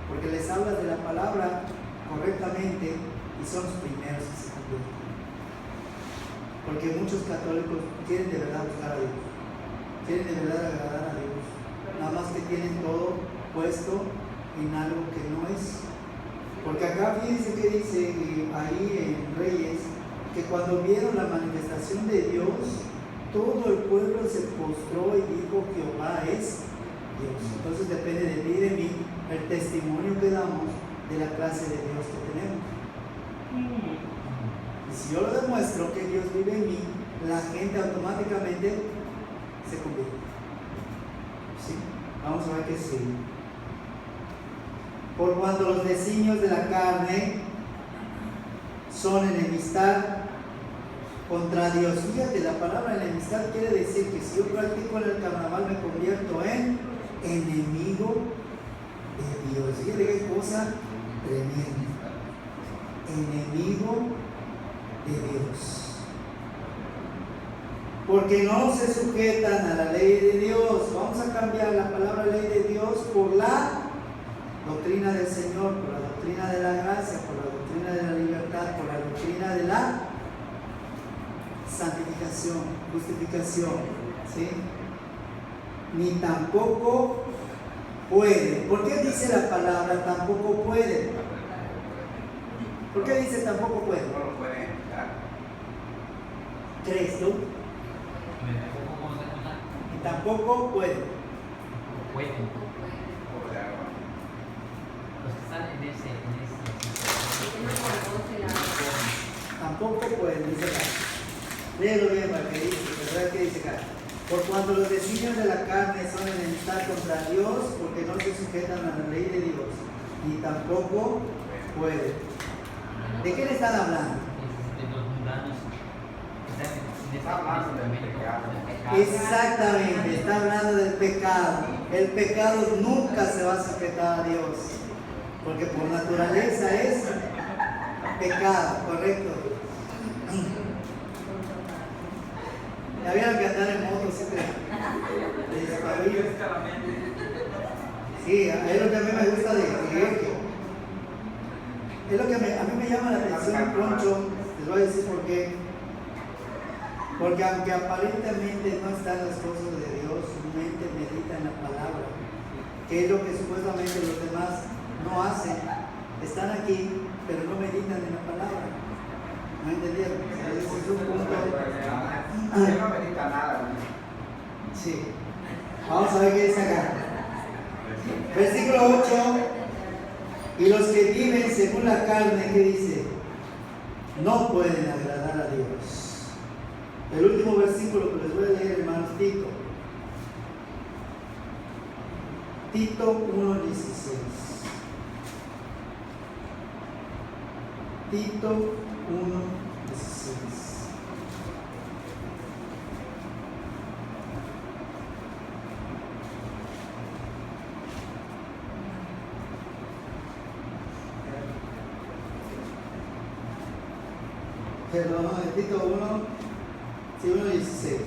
Porque les hablas de la palabra correctamente y son los primeros que se convierten. Porque muchos católicos quieren de verdad buscar a Dios, quieren de verdad agradar a Dios, nada más que tienen todo puesto en algo que no es. Porque acá fíjense que dice ahí en Reyes, que cuando vieron la manifestación de Dios, todo el pueblo se postró y dijo: Jehová es Dios. Entonces depende de ti y de mí el testimonio que damos de la clase de Dios que tenemos. Y si yo lo demuestro que Dios vive en mí, la gente automáticamente se convierte. ¿Sí? Vamos a ver que sí. Por cuanto los designios de la carne son enemistad contra Dios. Fíjate, la palabra enemistad quiere decir que si yo practico en el carnaval me convierto en enemigo de Dios. Fíjate qué cosa tremenda. Enemigo de Dios. Porque no se sujetan a la ley de Dios. Vamos a cambiar la palabra ley de Dios por la doctrina del Señor, por la doctrina de la gracia, por la doctrina de la libertad, por la doctrina de la santificación, justificación. ¿Sí? Ni tampoco pueden. ¿Por qué dice la palabra tampoco pueden? ¿Por qué dice tampoco pueden? No lo pueden evitar. ¿Crees tú? Y tampoco pueden. Pueden. Por la agua. Los que están en ese Tampoco pueden, dice acá. Léelo bien para que dice, ¿verdad? ¿Qué dice acá? Por cuanto los designios de la carne son enemistad contra Dios, porque no se sujetan a la ley de Dios, ni tampoco pueden. ¿De qué le están hablando? de los mundanos. Está hablando del pecado. Exactamente, está hablando del pecado. El pecado nunca se va a sujetar a Dios, porque por naturaleza es pecado, correcto. ¿Ya vieron que andar en moto siempre de despabillo? Sí, es lo que a mí me gusta de esto. Es lo que a mí me llama la atención, Poncho, Les voy a decir por qué. Porque aunque aparentemente no están las cosas de Dios, su mente medita en la palabra, que es lo que supuestamente los demás no hacen. Están aquí, pero no meditan en la palabra. ¿No entendieron? Ese es un punto. Él no medita nada. Sí. Vamos a ver qué dice acá. Versículo 8. Y los que viven según la carne, ¿qué dice? No pueden agradar a Dios. El último versículo que les voy a leer, hermanos, Tito. Tito 1:16. Tito 1:16. Perdón, Tito 1, sí, 1:16.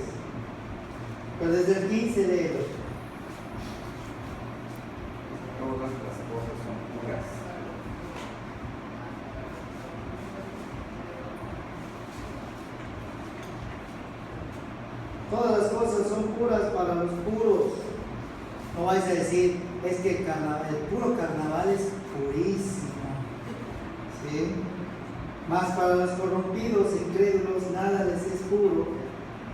Pero desde el 15 léelo. Todas las cosas son puras. Todas las cosas son puras para los puros. No vais a decir, es que el puro carnaval es purísimo. ¿Sí? Mas para los corrompidos, incrédulos, nada les es puro,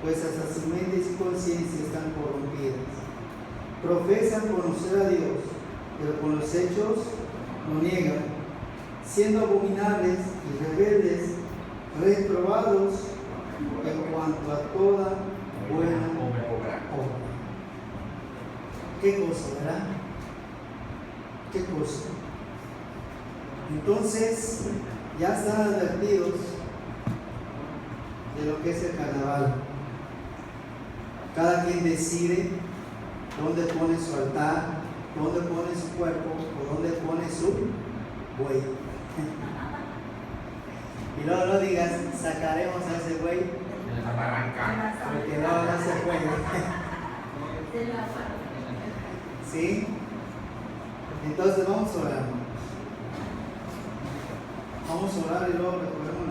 pues hasta su mente y su conciencia están corrompidas. Profesan conocer a Dios, pero con los hechos lo niegan, siendo abominables y rebeldes, reprobados en cuanto a toda buena obra. ¿Qué cosa, verdad? ¿Qué cosa? Entonces, ya están advertidos de lo que es el carnaval. Cada quien decide dónde pone su altar, dónde pone su cuerpo o dónde pone su buey. Y luego no digas, sacaremos a ese buey, De la barranca. porque no se puede. ¿Sí? Entonces vamos a orar. Vamos a orar y luego recogemos